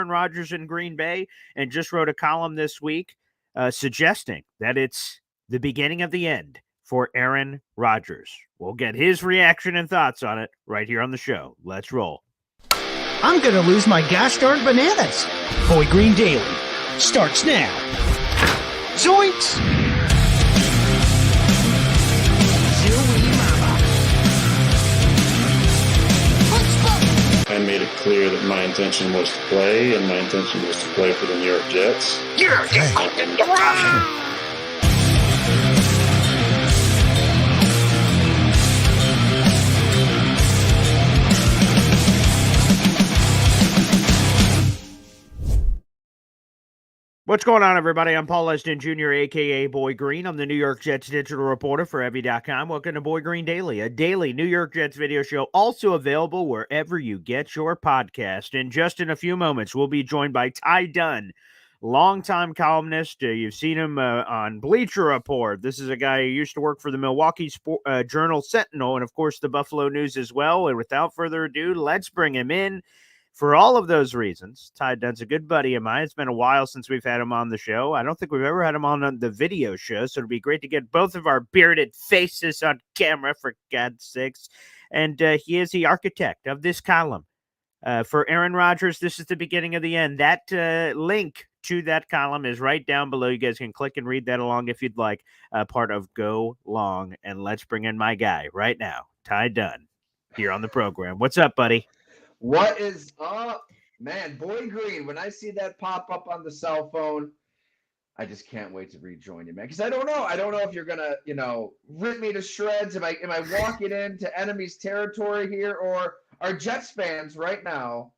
Aaron Rodgers in Green Bay and just wrote a column this week suggesting that it's the beginning of the end for Aaron Rodgers. We'll get his reaction and thoughts on it right here on the show. Let's roll. I'm going to lose my gosh darn bananas. Boy Green Daily starts now. Zoinks! I made it clear that my intention was to play, and my intention was to play for the New York Jets. What's going on, everybody? I'm Paul Leston Jr., a.k.a. Boy Green. I'm the New York Jets digital reporter for Evie.com. Welcome to Boy Green Daily, a daily New York Jets video show, also available wherever you get your podcast. In just in a few moments, we'll be joined by Ty Dunne, longtime columnist. You've seen him on Bleacher Report. This is a guy who used to work for the Milwaukee Journal Sentinel and, of course, the Buffalo News as well. And without further ado, let's bring him in. For all of those reasons, Ty Dunne's a good buddy of mine. It's been a while since we've had him on the show. I don't think we've ever had him on the video show, so it'd be great to get both of our bearded faces on camera, for God's sakes. And he is the architect of this column. For Aaron Rodgers, this is the beginning of the end. That link to that column is right down below. You guys can click and read that along if you'd like. Part of Go Long. And let's bring in my guy right now, Ty Dunne, here on the program. What's up, buddy? What is up, man? Boy Green, when I see that pop up on the cell phone, I just can't wait to rejoin you, man. Because I don't know if you're gonna, rip me to shreds. Am I walking into enemy's territory here, or are Jets fans right now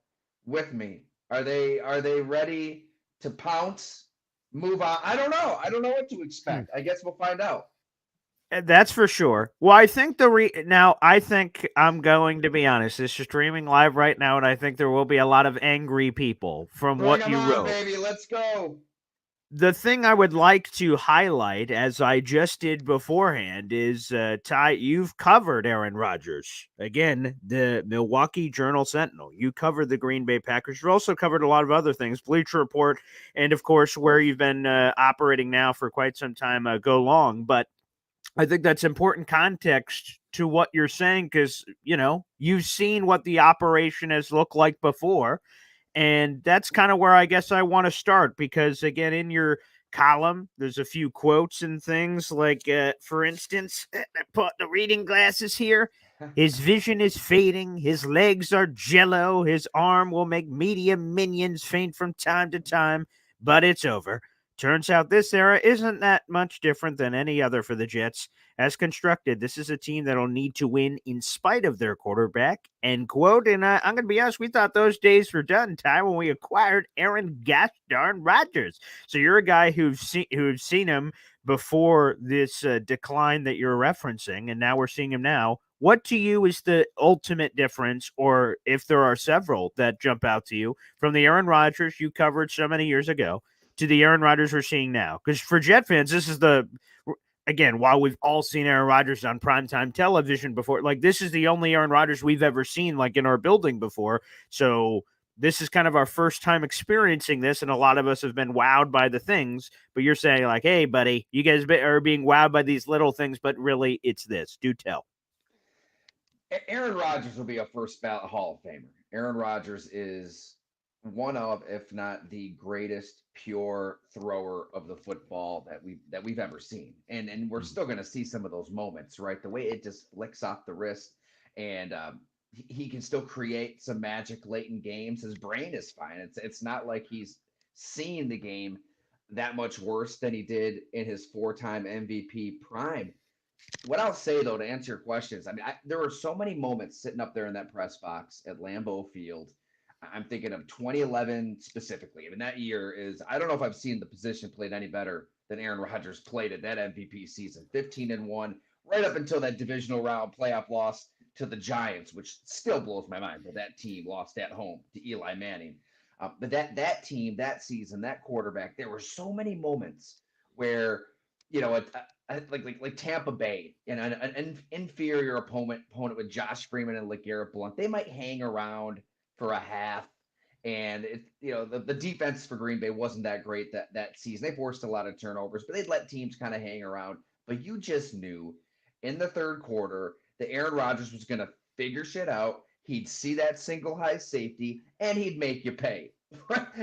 with me? Are they ready to pounce, move on? I don't know. I don't know what to expect. I guess we'll find out. That's for sure. Well, I think I think I'm going to be honest. This is streaming live right now, and I think there will be a lot of angry people from what you wrote. Baby, let's go. The thing I would like to highlight, as I just did beforehand, is Ty. You've covered Aaron Rodgers again, the Milwaukee Journal Sentinel. You covered the Green Bay Packers. You've also covered a lot of other things, Bleacher Report, and of course, where you've been operating now for quite some time. Go Long, but I think that's important context to what you're saying because, you've seen what the operation has looked like before. And that's kind of where I guess I want to start because, again, in your column, there's a few quotes and things like, for instance, I put the reading glasses here. His vision is fading. His legs are jello. His arm will make media minions faint from time to time, but it's over. Turns out this era isn't that much different than any other for the Jets. As constructed, this is a team that'll need to win in spite of their quarterback, end quote. And I'm going to be honest, we thought those days were done, Ty, when we acquired Aaron gosh darn Rodgers. So you're a guy who's seen him before this decline that you're referencing, and now we're seeing him now. What to you is the ultimate difference, or if there are several that jump out to you, from the Aaron Rodgers you covered so many years ago to the Aaron Rodgers we're seeing now? Because for Jet fans, this is again, while we've all seen Aaron Rodgers on primetime television before, this is the only Aaron Rodgers we've ever seen, in our building before. So this is kind of our first time experiencing this, and a lot of us have been wowed by the things. But you're saying, hey, buddy, you guys are being wowed by these little things, but really it's this. Do tell. Aaron Rodgers will be a first ballot Hall of Famer. Aaron Rodgers is one of, if not the greatest pure thrower of the football that we've ever seen. And we're still going to see some of those moments, right? The way it just flicks off the wrist and he can still create some magic late in games. His brain is fine. It's not like he's seen the game that much worse than he did in his 4-time MVP prime. What I'll say, though, to answer your questions, there were so many moments sitting up there in that press box at Lambeau Field. I'm thinking of 2011 specifically. That year is, I don't know if I've seen the position played any better than Aaron Rodgers played at that MVP season. 15-1, right up until that divisional round playoff loss to the Giants, which still blows my mind that that team lost at home to Eli Manning. But that team, that season, that quarterback, there were so many moments where, like Tampa Bay and an inferior opponent with Josh Freeman and LeGarrette Blount, they might hang around for a half And the defense for Green Bay wasn't that great that season. They forced a lot of turnovers, but they'd let teams kind of hang around. But you just knew in the third quarter that Aaron Rodgers was going to figure shit out. He'd see that single high safety and he'd make you pay.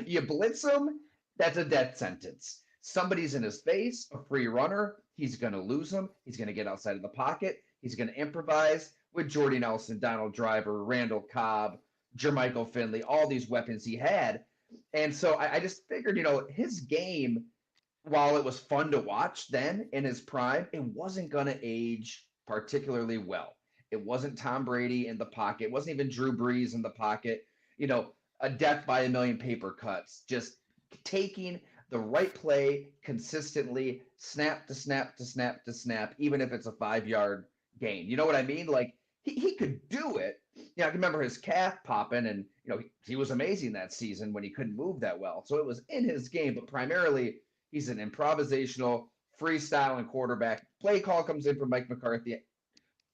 You blitz him, that's a death sentence. Somebody's in his face, a free runner. He's going to lose him. He's going to get outside of the pocket. He's going to improvise with Jordy Nelson, Donald Driver, Randall Cobb, Jermichael Finley, all these weapons he had. And so I just figured, his game, while it was fun to watch then in his prime, it wasn't going to age particularly well. It wasn't Tom Brady in the pocket. It wasn't even Drew Brees in the pocket. A death by a million paper cuts, just taking the right play consistently, snap to snap to snap to snap, even if it's a 5-yard gain. You know what I mean? Like he could do it. I can remember his calf popping, and he was amazing that season when he couldn't move that well. So it was in his game, but primarily he's an improvisational, freestyling quarterback. Play call comes in from Mike McCarthy.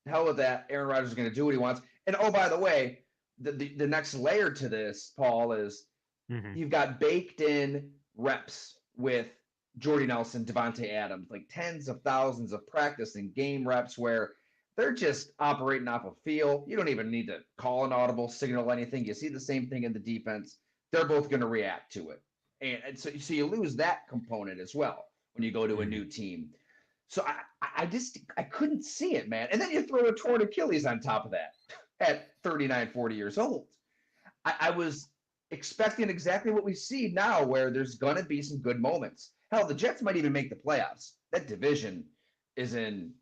Hell with that. Aaron Rodgers is going to do what he wants. And oh, by the way, the next layer to this, Paul, is you've got baked in reps with Jordy Nelson, Devonte Adams, like tens of thousands of practice and game reps where they're just operating off a feel. You don't even need to call an audible, signal anything. You see the same thing in the defense. They're both going to react to it. And so you lose that component as well when you go to a new team. So I couldn't see it, man. And then you throw a torn Achilles on top of that at 39, 40 years old. I was expecting exactly what we see now, where there's going to be some good moments. Hell, the Jets might even make the playoffs. That division is in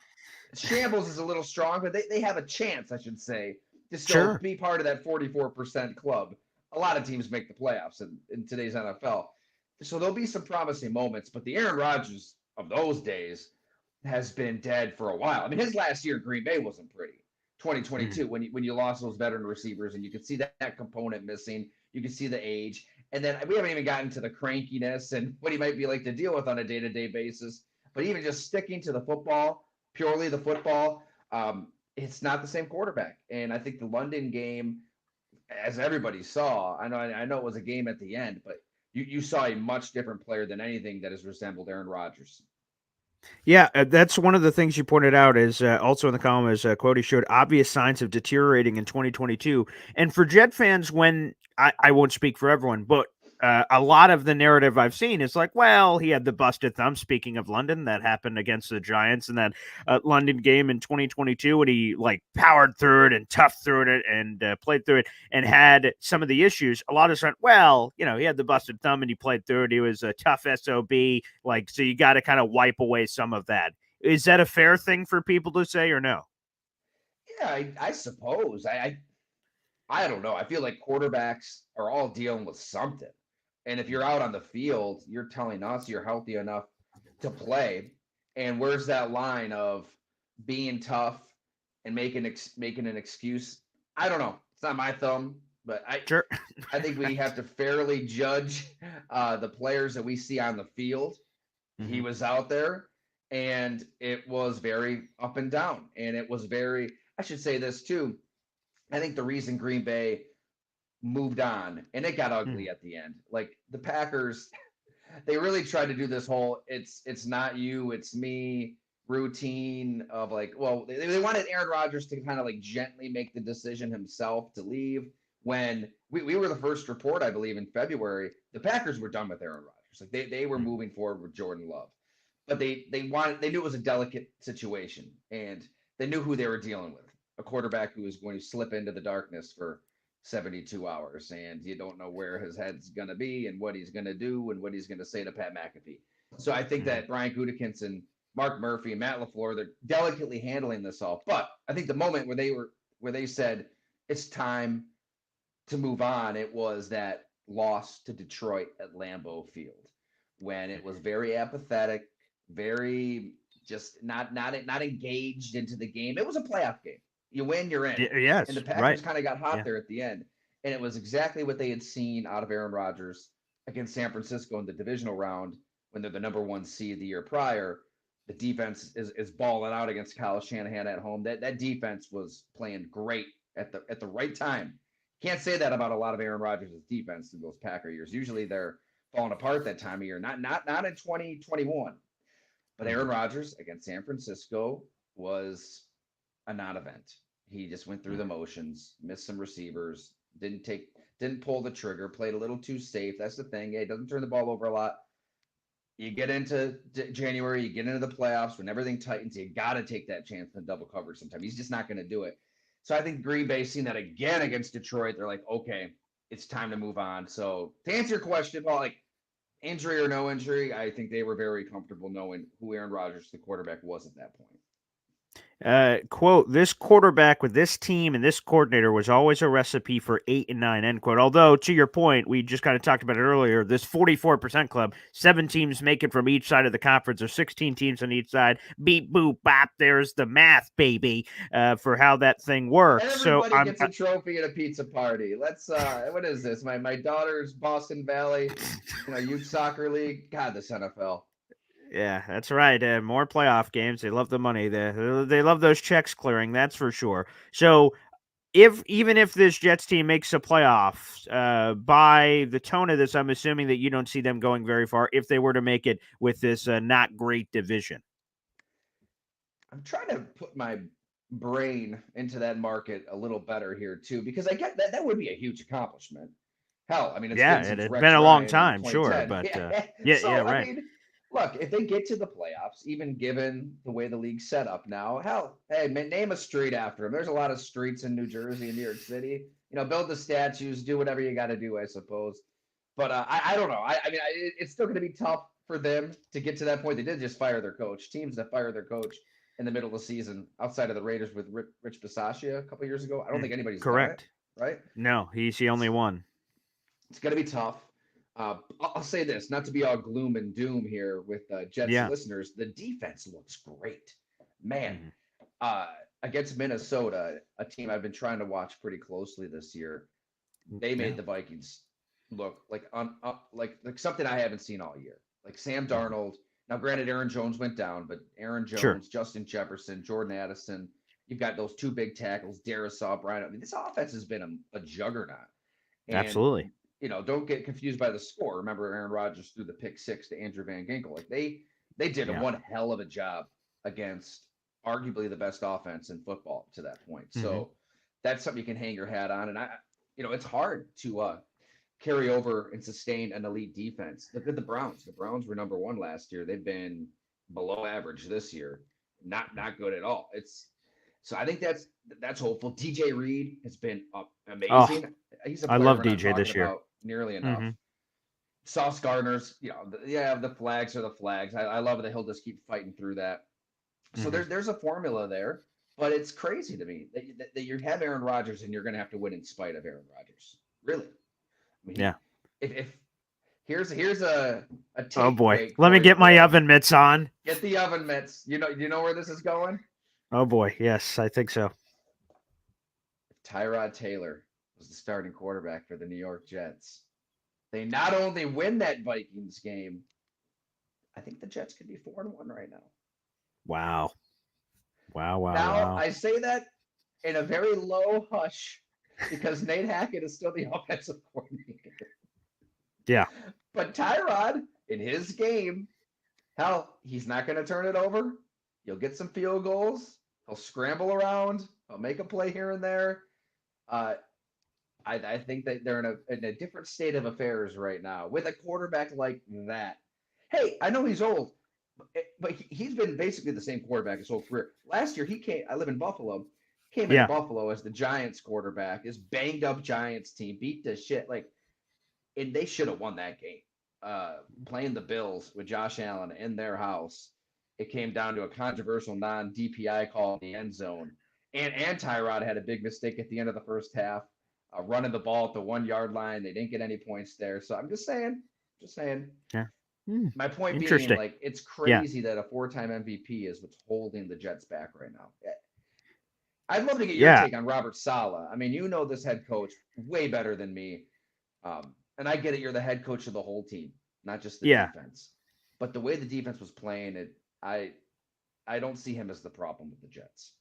shambles is a little strong, but they have a chance, I should say, to still be part of that 44% club. A lot of teams make the playoffs in today's NFL. So there'll be some promising moments, but the Aaron Rodgers of those days has been dead for a while. I mean, his last year in Green Bay wasn't pretty. 2022, when you lost those veteran receivers, and you could see that component missing. You can see the age. And then we haven't even gotten to the crankiness and what he might be like to deal with on a day-to-day basis. But even just sticking to the football, purely the football, it's not the same quarterback. And I think the London game, as everybody saw, I know it was a game at the end, but you saw a much different player than anything that has resembled Aaron Rodgers. Yeah, that's one of the things you pointed out is also in the column is Quote showed obvious signs of deteriorating in 2022. And for Jet fans, when I won't speak for everyone, but a lot of the narrative I've seen is like, well, he had the busted thumb. Speaking of London, that happened against the Giants in that London game in 2022 when he like powered through it and toughed through it and played through it and had some of the issues. A lot of us went, well, he had the busted thumb and he played through it. He was a tough SOB. Like, so you got to kind of wipe away some of that. Is that a fair thing for people to say or no? Yeah, I suppose. I don't know. I feel like quarterbacks are all dealing with something. And if you're out on the field, you're telling us you're healthy enough to play. And where's that line of being tough and making an excuse? I don't know. It's not my thumb, but I think we have to fairly judge the players that we see on the field. He was out there, and it was very up and down. And it was very, I should say this too. I think the reason Green Bay moved on, and it got ugly at the end. Like the Packers, they really tried to do this whole it's not you, it's me routine of like, well, they wanted Aaron Rodgers to kind of like gently make the decision himself to leave. When we were the first report, I believe in February, the Packers were done with Aaron Rodgers. Like they were moving forward with Jordan Love. But they knew it was a delicate situation, and they knew who they were dealing with. A quarterback who was going to slip into the darkness for 72 hours, and you don't know where his head's going to be and what he's going to do and what he's going to say to Pat McAfee. So I think that Brian Gutekunst and Mark Murphy and Matt LaFleur, they're delicately handling this all. But I think the moment where they said it's time to move on, it was that loss to Detroit at Lambeau Field, when it was very apathetic, very just not engaged into the game. It was a playoff game. You win, you're in. Yes, and the Packers kind of got hot there at the end. And it was exactly what they had seen out of Aaron Rodgers against San Francisco in the divisional round when they're the number 1 seed the year prior. The defense is balling out against Kyle Shanahan at home. That defense was playing great at the right time. Can't say that about a lot of Aaron Rodgers' defense through those Packer years. Usually they're falling apart that time of year. Not in 2021. But Aaron Rodgers against San Francisco was a non-event. He just went through the motions, missed some receivers, didn't pull the trigger, played a little too safe. That's the thing. Yeah, he doesn't turn the ball over a lot. You get into January, you get into the playoffs when everything tightens, you got to take that chance in double coverage sometimes. He's just not going to do it. So I think Green Bay seeing that again against Detroit, they're like, okay, it's time to move on. So to answer your question, Paul, like injury or no injury, I think they were very comfortable knowing who Aaron Rodgers, the quarterback, was at that point. Quote, this quarterback with this team and this coordinator was always a recipe for 8 and 9, end quote. Although, to your point, we just kind of talked about it earlier, this 44% club, 7 teams make it from each side of the conference, or 16 teams on each side. Beep, boop, bop, there's the math, baby, for how that thing works. Everybody gets a trophy at a pizza party. Let's, what is this? My daughter's Boston Valley, youth soccer league. God, this NFL. Yeah, that's right. More playoff games. They love the money. They love those checks clearing. That's for sure. So, even if this Jets team makes the playoffs, by the tone of this, I'm assuming that you don't see them going very far if they were to make it with this not great division. I'm trying to put my brain into that market a little better here too, because I get that would be a huge accomplishment. Hell, I mean, it's been since Rex been a long Ryan time, in sure, 2010. but So, right. I mean, look, if they get to the playoffs, even given the way the league's set up now, hell, hey, name a street after him. There's a lot of streets in New Jersey and New York City. Build the statues, do whatever you got to do, I suppose. But I don't know. I mean, it's still going to be tough for them to get to that point. They did just fire their coach. Teams that fire their coach in the middle of the season, outside of the Raiders with Rich Bisaccia a couple years ago, I don't think anybody's correct. Done it, right? No, he's the only one. It's going to be tough. I'll say this, not to be all gloom and doom here with Jets listeners. The defense looks great, man. Against Minnesota, a team I've been trying to watch pretty closely this year, they made the Vikings look like something I haven't seen all year. Like Sam Darnold. Now, granted, Aaron Jones went down, but Aaron Jones, Justin Jefferson, Jordan Addison, you've got those 2 big tackles, Darisaw, Bryant. I mean, this offense has been a juggernaut. And, absolutely. Don't get confused by the score. Remember, Aaron Rodgers threw the pick 6 to Andrew Van Ginkel. Like they did one hell of a job against arguably the best offense in football to that point. So that's something you can hang your hat on. And it's hard to carry over and sustain an elite defense. Look at the Browns. The Browns were number 1 last year. They've been below average this year. Not good at all. So I think that's hopeful. DJ Reed has been amazing. He's a player I love we're not DJ this talking year. about nearly enough. Sauce Gardner's, the flags are the flags. I love that he'll just keep fighting through that. So there's a formula there, but it's crazy to me that you have Aaron Rodgers and you're going to have to win in spite of Aaron Rodgers. Really? I mean, if here's a take, oh boy, let me get my oven mitts on. Get the oven mitts. You know where this is going? Oh boy, yes, I think so. If Tyrod Taylor was the starting quarterback for the New York Jets, they not only win that Vikings game, I think the Jets could be 4-1 right now. Wow. Now, I say that in a very low hush because Nate Hackett is still the offensive coordinator. Yeah. But Tyrod, in his game, hell, he's not going to turn it over. He'll get some field goals. He'll scramble around. He'll make a play here and there. I think that they're in a different state of affairs right now with a quarterback like that. Hey, I know he's old, but he's been basically the same quarterback his whole career. Last year, I live in Buffalo, came in Buffalo as the Giants quarterback, this banged up Giants team, beat the shit. And they should have won that game. Playing the Bills with Josh Allen in their house, it came down to a controversial non-DPI call in the end zone. And Tyrod had a big mistake at the end of the first half, running the ball at the 1-yard line. They didn't get any points there. So I'm just saying. Yeah. My point being, it's crazy that a 4-time MVP is what's holding the Jets back right now. I'd love to get your take on Robert Saleh. I mean, this head coach way better than me. And I get it. You're the head coach of the whole team, not just the defense. But the way the defense was playing, I don't see him as the problem with the Jets.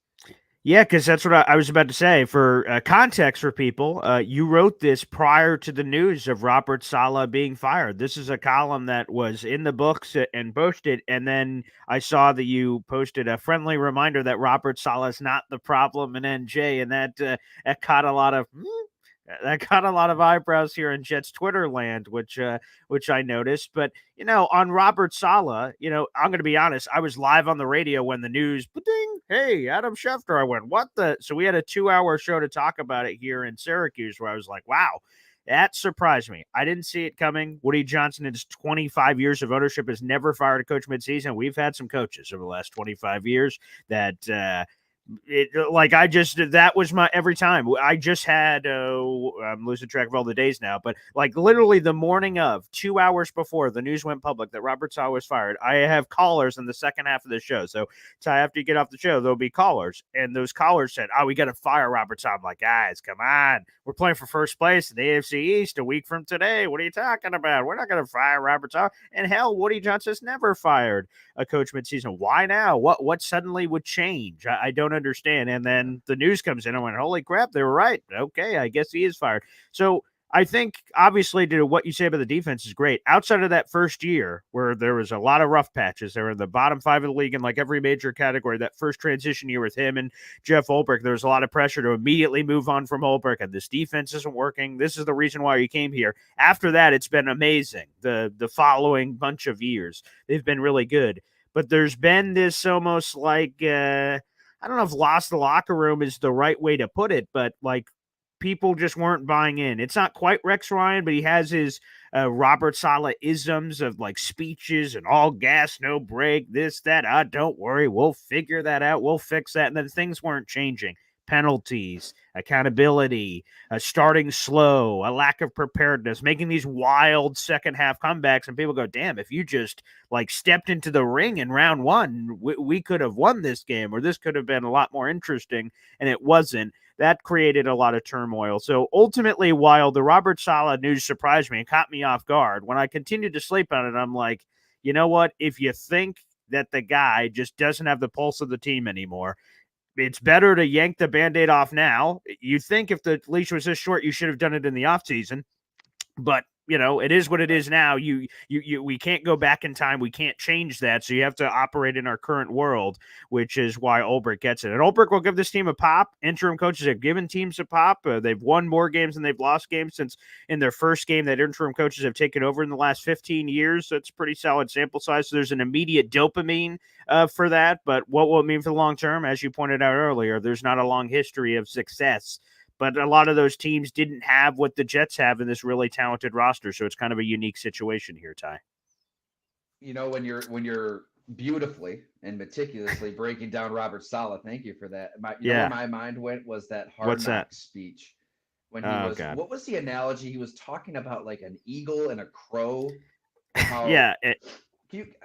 Yeah, because that's what I was about to say. For context for people, you wrote this prior to the news of Robert Saleh being fired. This is a column that was in the books and posted, and then I saw that you posted a friendly reminder that Robert Saleh is not the problem in NJ, and that caught a lot of that got a lot of eyebrows here in Jets Twitter land, which I noticed. But on Robert Saleh, I'm going to be honest. I was live on the radio when the news, ding, hey, Adam Schefter. I went, what the? So we had a 2-hour show to talk about it here in Syracuse, where I was like, wow. That surprised me. I didn't see it coming. Woody Johnson, in his 25 years of ownership, has never fired a coach midseason. We've had some coaches over the last 25 years that that was my every time. I just had I'm losing track of all the days now, but like literally the morning of 2 hours before the news went public that Robert Saleh was fired, I have callers in the second half of the show. So after you get off the show, there'll be callers, and those callers said, "Oh, we got to fire Robert Saleh." I'm like, guys, come on, we're playing for first place in the AFC East a week from today. What are you talking about? We're not going to fire Robert Saleh. And hell, Woody Johnson's never fired a coach midseason. Why now? What suddenly would change? I don't understand. And then the news comes in. I went, holy crap, they were right. Okay, I guess he is fired. So I think obviously to what you say about the defense is great. Outside of that first year where there was a lot of rough patches, they were in the bottom 5 of the league in like every major category. That first transition year with him and Jeff Ulbrich, there was a lot of pressure to immediately move on from Ulbrich, and this defense isn't working. This is the reason why he came here. After that, it's been amazing. The following bunch of years, they've been really good. But there's been this almost like I don't know if lost the locker room is the right way to put it, but like people just weren't buying in. It's not quite Rex Ryan, but he has his Robert Saleh isms of like speeches and all gas, no break, this, that. Don't worry, we'll figure that out. We'll fix that. And then things weren't changing. Penalties, accountability, starting slow, a lack of preparedness, making these wild second half comebacks. And people go, damn, if you just like stepped into the ring in round one, we could have won this game, or this could have been a lot more interesting. And it wasn't. That created a lot of turmoil. So ultimately, while the Robert Saleh news surprised me and caught me off guard, when I continued to sleep on it, I'm like, you know what? If you think that the guy just doesn't have the pulse of the team anymore, it's better to yank the Band-Aid off now. You think if the leash was this short, you should have done it in the offseason. But it is what it is now. We can't go back in time. We can't change that. So you have to operate in our current world, which is why Ulbrich gets it. And Ulbrich will give this team a pop. Interim coaches have given teams a pop. They've won more games than they've lost games since in their first game that interim coaches have taken over in the last 15 years. So it's a pretty solid sample size. So there's an immediate dopamine for that. But what will it mean for the long term? As you pointed out earlier, there's not a long history of success. But a lot of those teams didn't have what the Jets have in this really talented roster, so it's kind of a unique situation here, Ty. When you're beautifully and meticulously breaking down Robert Saleh, thank you for that. Where my mind went was that Hard Knocks speech when he was. God. What was the analogy? He was talking about like an eagle and a crow. Yeah.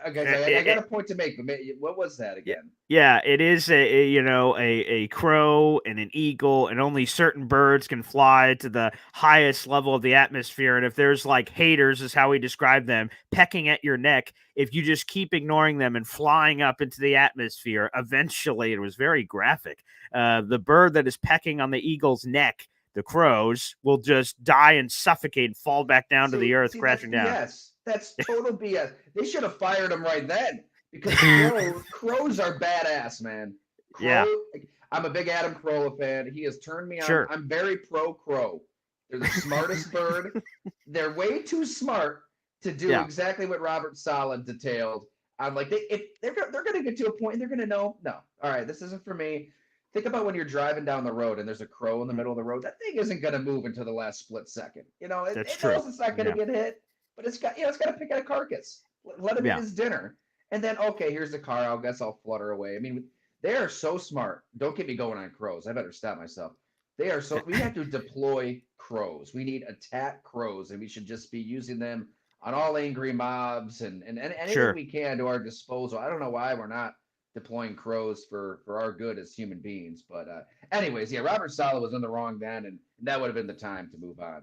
I got a point to make, but what was that again? Yeah, it is a crow and an eagle, and only certain birds can fly to the highest level of the atmosphere. And if there's like haters, is how we describe them, pecking at your neck, if you just keep ignoring them and flying up into the atmosphere, eventually, it was very graphic. The bird that is pecking on the eagle's neck, the crows, will just die and suffocate and fall back down to the earth, crashing down. Yes. That's total BS. They should have fired him right then because crows are badass, man. I'm a big Adam Carolla fan. He has turned me on. Sure. I'm very pro crow. They're the smartest bird. They're way too smart to do exactly what Robert Saleh detailed. I'm like, they're going to get to a point and they're going to know, no, all right, this isn't for me. Think about when you're driving down the road and there's a crow in the middle of the road. That thing isn't going to move until the last split second. It knows it's not going to get hit. But it's got to pick at a carcass. Let him eat his dinner. And then, okay, here's the car. I guess I'll flutter away. I mean, they are so smart. Don't get me going on crows. I better stop myself. We have to deploy crows. We need attack crows, and we should just be using them on all angry mobs and anything we can to our disposal. I don't know why we're not deploying crows for our good as human beings. But anyways, Robert Saleh was in the wrong then, and that would have been the time to move on.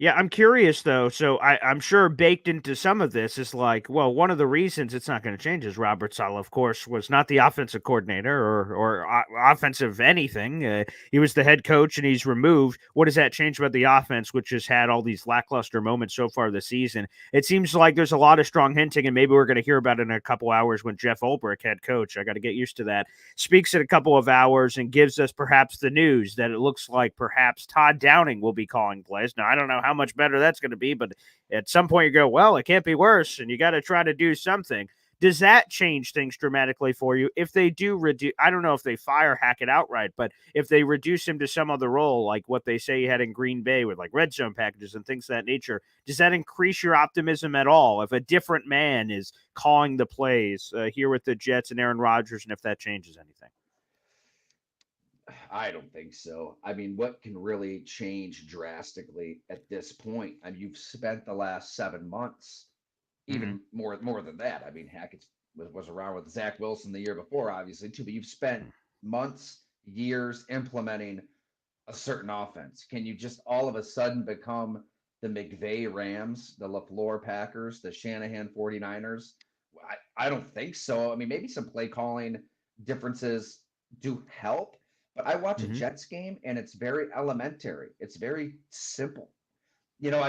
Yeah, I'm curious though. So I'm sure baked into some of this is like, well, one of the reasons it's not going to change is Robert Saleh, of course, was not the offensive coordinator or offensive anything. He was the head coach, and he's removed. What does that change about the offense, which has had all these lackluster moments so far this season? It seems like there's a lot of strong hinting, and maybe we're going to hear about it in a couple hours when Jeff Ulbrich, head coach, I got to get used to that, speaks in a couple of hours and gives us perhaps the news that it looks like perhaps Todd Downing will be calling plays. Now, I don't know how much better that's going to be, but at some point you go, well, it can't be worse, and you got to try to do something. Does that change things dramatically for you if they do reduce? I don't know if they fire Hackett outright, but if they reduce him to some other role, like what they say he had in Green Bay with like red zone packages and things of that nature, does that increase your optimism at all if a different man is calling the plays here with the Jets and Aaron Rodgers, and if that changes anything? I don't think so. I mean, what can really change drastically at this point? I mean, you've spent the last 7 months, Mm-hmm. even more than that. I mean, Hackett was around with Zach Wilson the year before, obviously, too, but you've spent months, years implementing a certain offense. Can you just all of a sudden become the McVay Rams, the LaFleur Packers, the Shanahan 49ers? I don't think so. I mean, maybe some play calling differences do help, but I watch a Mm-hmm. Jets game and it's very elementary. It's very simple. You know,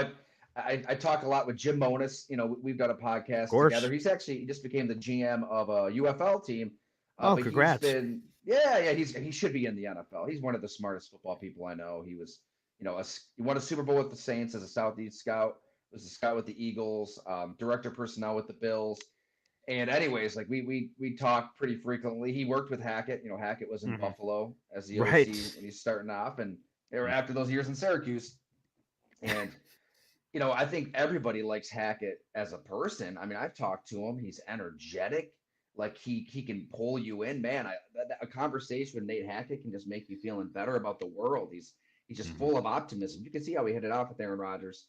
I talk a lot with Jim Monis. You know, we've done a Of podcast together. course. He just became the GM of a UFL team, Oh, but he's congrats. been he should be in the NFL. He's one of the smartest football people I know. He was he won a Super Bowl with the Saints as a Southeast scout. Was a scout with the Eagles, director of personnel with the Bills. And anyways, like we talk pretty frequently. He worked with Hackett. You know, Hackett was in Mm-hmm. Buffalo as the OC Right. when he's starting off, and they were after those years in Syracuse. And I think everybody likes Hackett as a person. I mean, I've talked to him. He's energetic. Like he can pull you in, man. A conversation with Nate Hackett can just make you feeling better about the world. He's just Mm-hmm. full of optimism. You can see how he hit it off with Aaron Rodgers.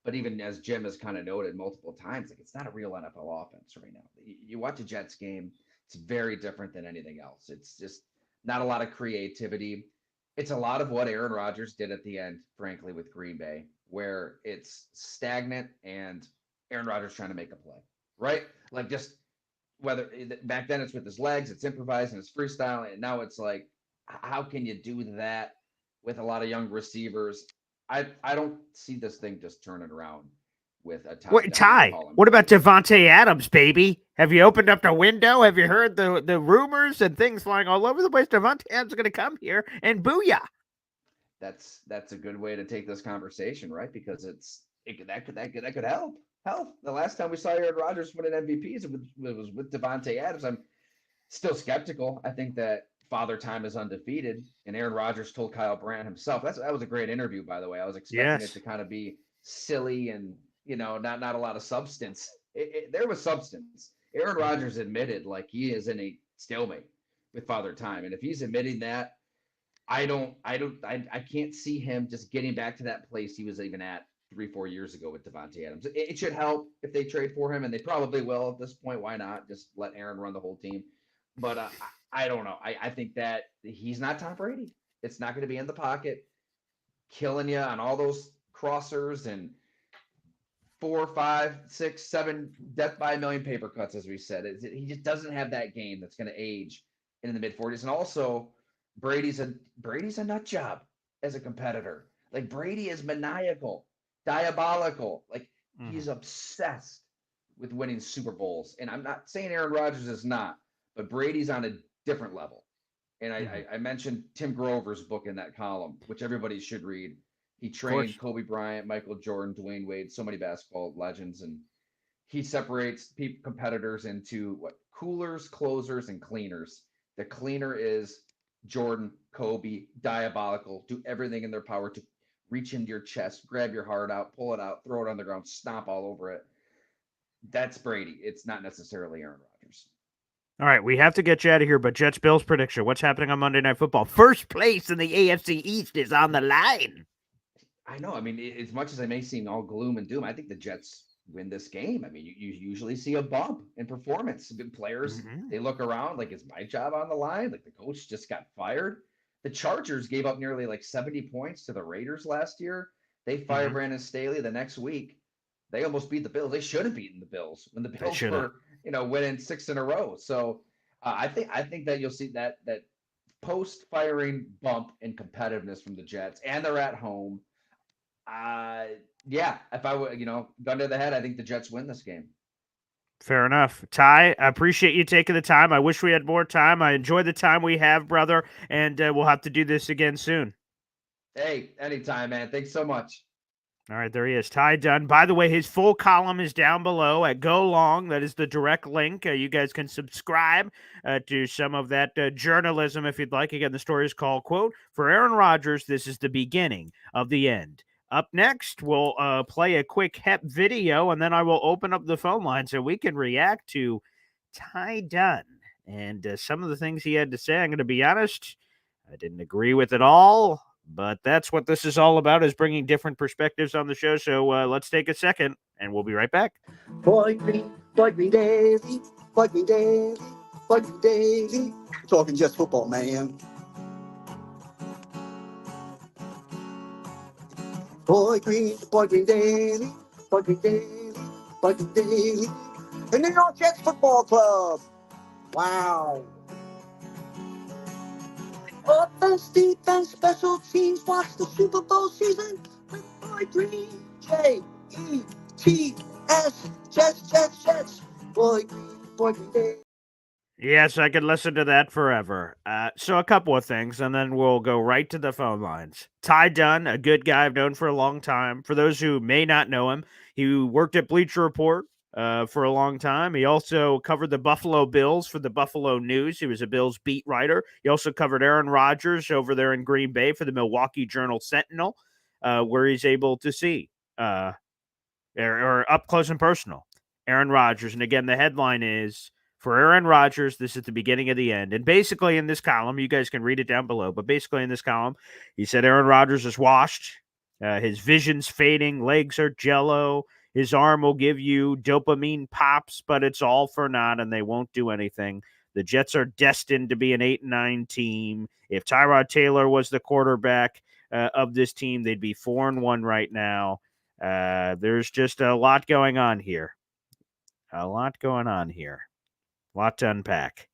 But even as Jim has kind of noted multiple times, like it's not a real NFL offense right now. You watch a Jets game, it's very different than anything else. It's just not a lot of creativity. It's a lot of what Aaron Rodgers did at the end, frankly, with Green Bay, where it's stagnant and Aaron Rodgers trying to make a play, right? Like just whether back then it's with his legs, it's improvising, it's freestyle, and now it's like, how can you do that with a lot of young receivers? I don't see this thing just turning around with a Todd Wait, Downing Ty, calling what about plays. Devonte Adams, baby? Have you opened up the window? Have you heard the rumors and things flying all over the place? Devonte Adams is going to come here and booyah. That's a good way to take this conversation, right? Because that could help. Help. The last time we saw Aaron Rodgers win an MVP, it was with Devonte Adams. I'm still skeptical. I think that Father Time is undefeated, and Aaron Rodgers told Kyle Brandt himself. That was a great interview, by the way. I was expecting it Yes. to kind of be silly and not a lot of substance. There was substance. Aaron Mm-hmm. Rodgers admitted like he is in a stalemate with Father Time, and if he's admitting that, I can't see him just getting back to that place he was even at 3-4 years ago with Devonte Adams. It should help if they trade for him, and they probably will at this point. Why not just let Aaron run the whole team? But I don't know. I think that he's not Tom Brady. It's not going to be in the pocket, killing you on all those crossers and 4, 5, 6, 7 death by a million paper cuts, as we said. He just doesn't have that game that's going to age in the mid 40s. And also, Brady's a nut job as a competitor. Like Brady is maniacal, diabolical. Like Mm-hmm. he's obsessed with winning Super Bowls. And I'm not saying Aaron Rodgers is not, but Brady's on a different level. And Mm-hmm. I mentioned Tim Grover's book in that column, which everybody should read. He Of trained course. Kobe Bryant, Michael Jordan, Dwayne Wade, so many basketball legends, and he separates competitors into what coolers, closers, and cleaners. The cleaner is Jordan, Kobe, diabolical, do everything in their power to reach into your chest, grab your heart out, pull it out, throw it on the ground, stomp all over it. That's Brady. It's not necessarily Aaron Rodgers. All right, we have to get you out of here, but Jets Bills prediction. What's happening on Monday Night Football? First place in the AFC East is on the line. I know. I mean, as much as I may seem all gloom and doom, I think the Jets win this game. I mean, you usually see a bump in performance. Good players, Mm-hmm. they look around like, is my job on the line? Like the coach just got fired. The Chargers gave up nearly like 70 points to the Raiders last year. They fire Brandon Staley the next week. They almost beat the Bills. They should have beaten the Bills when the Bills were, winning 6 in a row. So I think that you'll see that post firing bump in competitiveness from the Jets, and they're at home. Yeah, if I would, gun to the head, I think the Jets win this game. Fair enough. Ty, I appreciate you taking the time. I wish we had more time. I enjoy the time we have, brother, and we'll have to do this again soon. Hey, anytime, man. Thanks so much. All right, there he is, Ty Dunne. By the way, his full column is down below at Go Long. That is the direct link. You guys can subscribe to some of that journalism if you'd like. Again, the story is called, quote, "For Aaron Rodgers, this is the beginning of the end." Up next, we'll play a quick HEP video, and then I will open up the phone line so we can react to Ty Dunne and some of the things he had to say. I'm going to be honest, I didn't agree with it all, but that's what this is all about, is bringing different perspectives on the show. So let's take a second, and we'll be right back. Boy Green daily, Boy Green daily, Boy Green daily. Talking just football, man. Boy Green daily, Boy Green daily, Boy Green daily. The New York Jets Football Club. Wow. Offense, defense, special teams. Watch the Super Bowl season with Boy Green. J-E-T-S. Jets. Boy Green daily. Yes, I could listen to that forever. So a couple of things, and then we'll go right to the phone lines. Ty Dunne, a good guy I've known for a long time. For those who may not know him, he worked at Bleacher Report for a long time. He also covered the Buffalo Bills for the Buffalo News. He was a Bills beat writer. He also covered Aaron Rodgers over there in Green Bay for the Milwaukee Journal-Sentinel, where he's able to see, or up close and personal, Aaron Rodgers. And again, the headline is, "For Aaron Rodgers, this is the beginning of the end." And basically in this column, you guys can read it down below, but basically in this column, he said Aaron Rodgers is washed. His vision's fading. Legs are jello. His arm will give you dopamine pops, but it's all for naught, and they won't do anything. The Jets are destined to be an 8-9 team. If Tyrod Taylor was the quarterback of this team, they'd be 4-1 right now. There's just a lot going on here. A lot to unpack.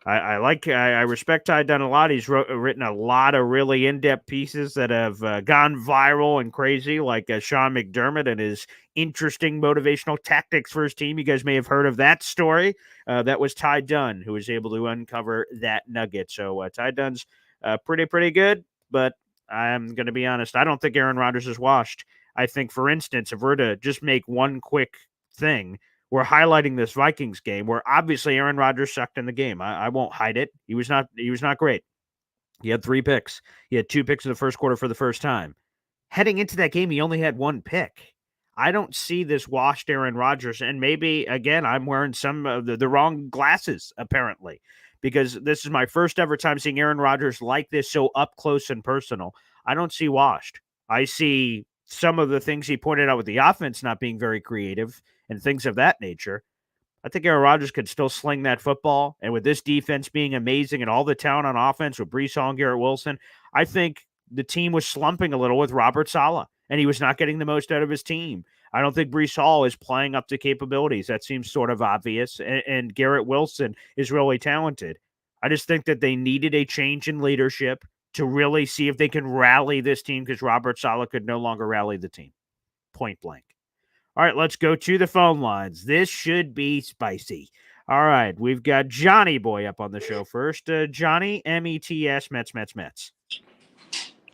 I respect Ty Dunne a lot. He's written a lot of really in-depth pieces that have gone viral and crazy, like Sean McDermott and his interesting motivational tactics for his team. You guys may have heard of that story. That was Ty Dunne who was able to uncover that nugget. So Ty Dunne's pretty good, but I'm going to be honest. I don't think Aaron Rodgers is washed. I think, for instance, if we're to just make one quick thing, we're highlighting this Vikings game where obviously Aaron Rodgers sucked in the game. I won't hide it. He was not great. He had 3 picks. He had 2 picks in the first quarter for the first time. Heading into that game, he only had 1 pick. I don't see this washed Aaron Rodgers. And maybe, again, I'm wearing some of the wrong glasses, apparently, because this is my first ever time seeing Aaron Rodgers like this, so up close and personal. I don't see washed. I see some of the things he pointed out with the offense not being very creative and things of that nature. I think Aaron Rodgers could still sling that football. And with this defense being amazing and all the talent on offense with Breece Hall and Garrett Wilson, I think the team was slumping a little with Robert Saleh, and he was not getting the most out of his team. I don't think Breece Hall is playing up to capabilities. That seems sort of obvious. And Garrett Wilson is really talented. I just think that they needed a change in leadership to really see if they can rally this team, because Robert Saleh could no longer rally the team. Point blank. All right, let's go to the phone lines. This should be spicy. All right, we've got Johnny Boy up on the show first. Johnny, METS, Mets.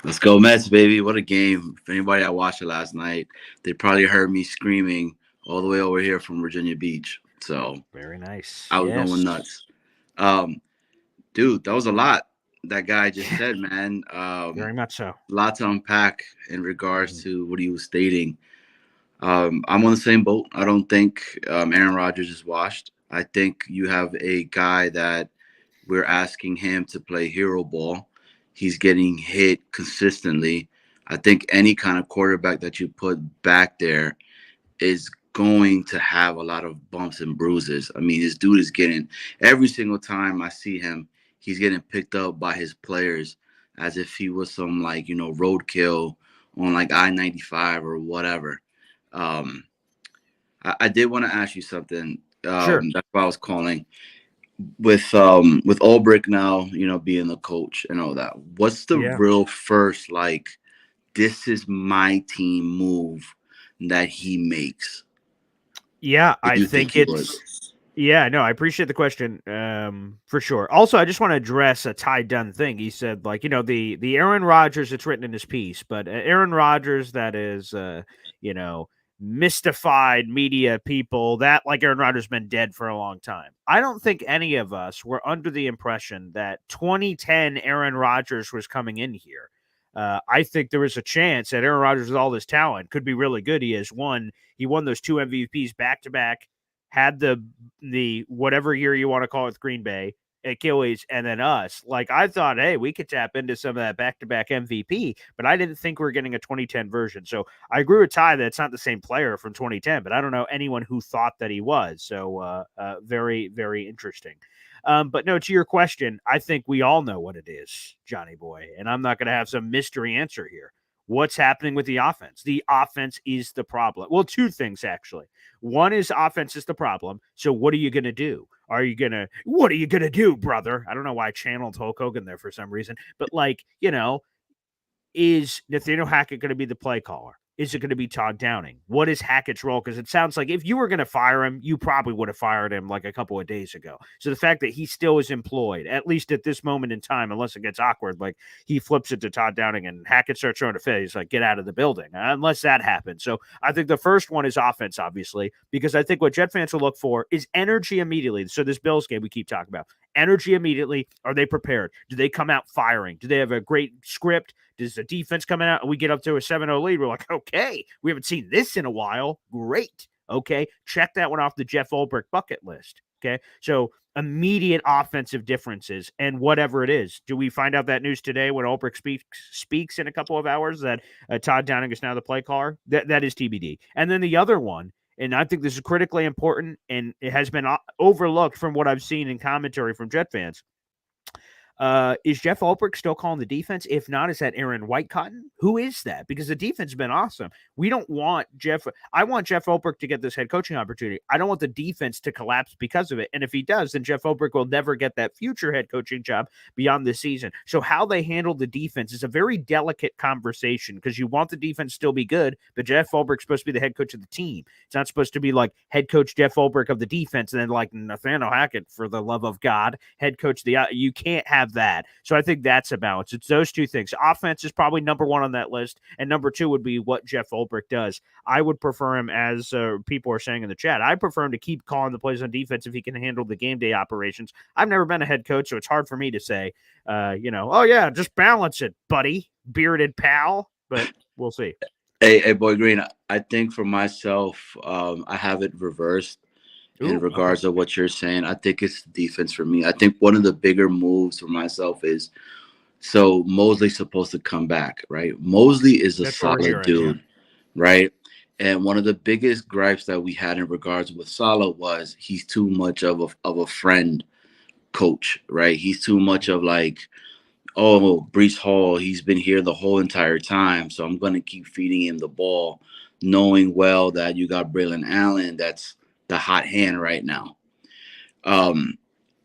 Let's go Mets, baby. What a game. For anybody that watched it last night, they probably heard me screaming all the way over here from Virginia Beach. So very nice. I was going nuts. Dude, that was a lot that guy just said, man. Very much so. A lot to unpack in regards to what he was stating. I'm on the same boat. I don't think Aaron Rodgers is washed. I think you have a guy that we're asking him to play hero ball. He's getting hit consistently. I think any kind of quarterback that you put back there is going to have a lot of bumps and bruises. I mean, this dude is getting, every single time I see him, he's getting picked up by his players as if he was some roadkill on like I-95 or whatever. I did want to ask you something. Sure. That's why I was calling. With Ulbrich now, being the coach and all that. What's the Yeah. real first, like, this is my team move that he makes? Yeah, What I do you think think he would? yeah, no, I appreciate the question, for sure. Also, I just want to address a Ty Dunne thing. He said, like, the Aaron Rodgers, it's written in his piece, but Aaron Rodgers, that is, you know, mystified media people, that like Aaron Rodgers been dead for a long time. I don't think any of us were under the impression that 2010 Aaron Rodgers was coming in here. I think there was a chance that Aaron Rodgers, with all this talent, could be really good. He won those 2 MVPs back to back, had the whatever year you want to call it with Green Bay, Achilles, and then us. Like, I thought, hey, we could tap into some of that back-to-back MVP, but I didn't think we were getting a 2010 version. So I agree with Ty that it's not the same player from 2010, but I don't know anyone who thought that he was. So very, very interesting. But no, to your question, I think we all know what it is, Johnny boy, and I'm not going to have some mystery answer here. What's happening with the offense? The offense is the problem. Well, 2 things, actually. One is offense is the problem. So what are you going to do? What are you going to do, brother? I don't know why I channeled Hulk Hogan there for some reason, but is Nathaniel Hackett going to be the play caller? Is it going to be Todd Downing? What is Hackett's role? Because it sounds like if you were going to fire him, you probably would have fired him like a couple of days ago. So the fact that he still is employed, at least at this moment in time, unless it gets awkward, like he flips it to Todd Downing and Hackett starts throwing a fit, he's like, get out of the building, unless that happens. So I think the first one is offense, obviously, because I think what Jet fans will look for is energy immediately. So this Bills game we keep talking about, energy immediately. Are they prepared? Do they come out firing? Do they have a great script? Does the defense coming out and we get up to a 7-0 lead? We're like, okay, we haven't seen this in a while. Great. Okay. Check that one off the Jeff Ulbrich bucket list. Okay. So immediate offensive differences and whatever it is. Do we find out that news today when Ulbrich speaks in a couple of hours that Todd Downing is now the play caller? That is TBD. And then the other one, and I think this is critically important and it has been overlooked from what I've seen in commentary from Jet fans. Is Jeff Ulbrich still calling the defense? If not, is that Aaron Whitecotton? Who is that? Because the defense has been awesome. We don't want I want Jeff Ulbrich to get this head coaching opportunity. I don't want the defense to collapse because of it. And if he does, then Jeff Ulbrich will never get that future head coaching job beyond this season. So how they handle the defense is a very delicate conversation because you want the defense to still be good, but Jeff Ulbrich's supposed to be the head coach of the team. It's not supposed to be like head coach Jeff Ulbrich of the defense and then like Nathaniel Hackett, for the love of God, head coach you can't have that. So I think that's a balance. It's those 2 things. Offense is probably number 1 on that list, and number 2 would be what Jeff Ulbrich does. I would prefer him, as people are saying in the chat, I prefer him to keep calling the plays on defense if he can handle the game day operations. I've never been a head coach, so it's hard for me to say, oh yeah, just balance it, buddy, bearded pal. But we'll see. Hey, Boy Green, I think for myself, I have it reversed. In regards of what you're saying, I think it's defense for me. I think one of the bigger moves for myself is, so Mosley's supposed to come back, right? Mosley is a solid dude, right? And one of the biggest gripes that we had in regards with Saleh was he's too much of a friend coach, right? He's too much of like, oh, Breece Hall, he's been here the whole entire time, so I'm going to keep feeding him the ball, knowing well that you got Braylon Allen that's the hot hand right now.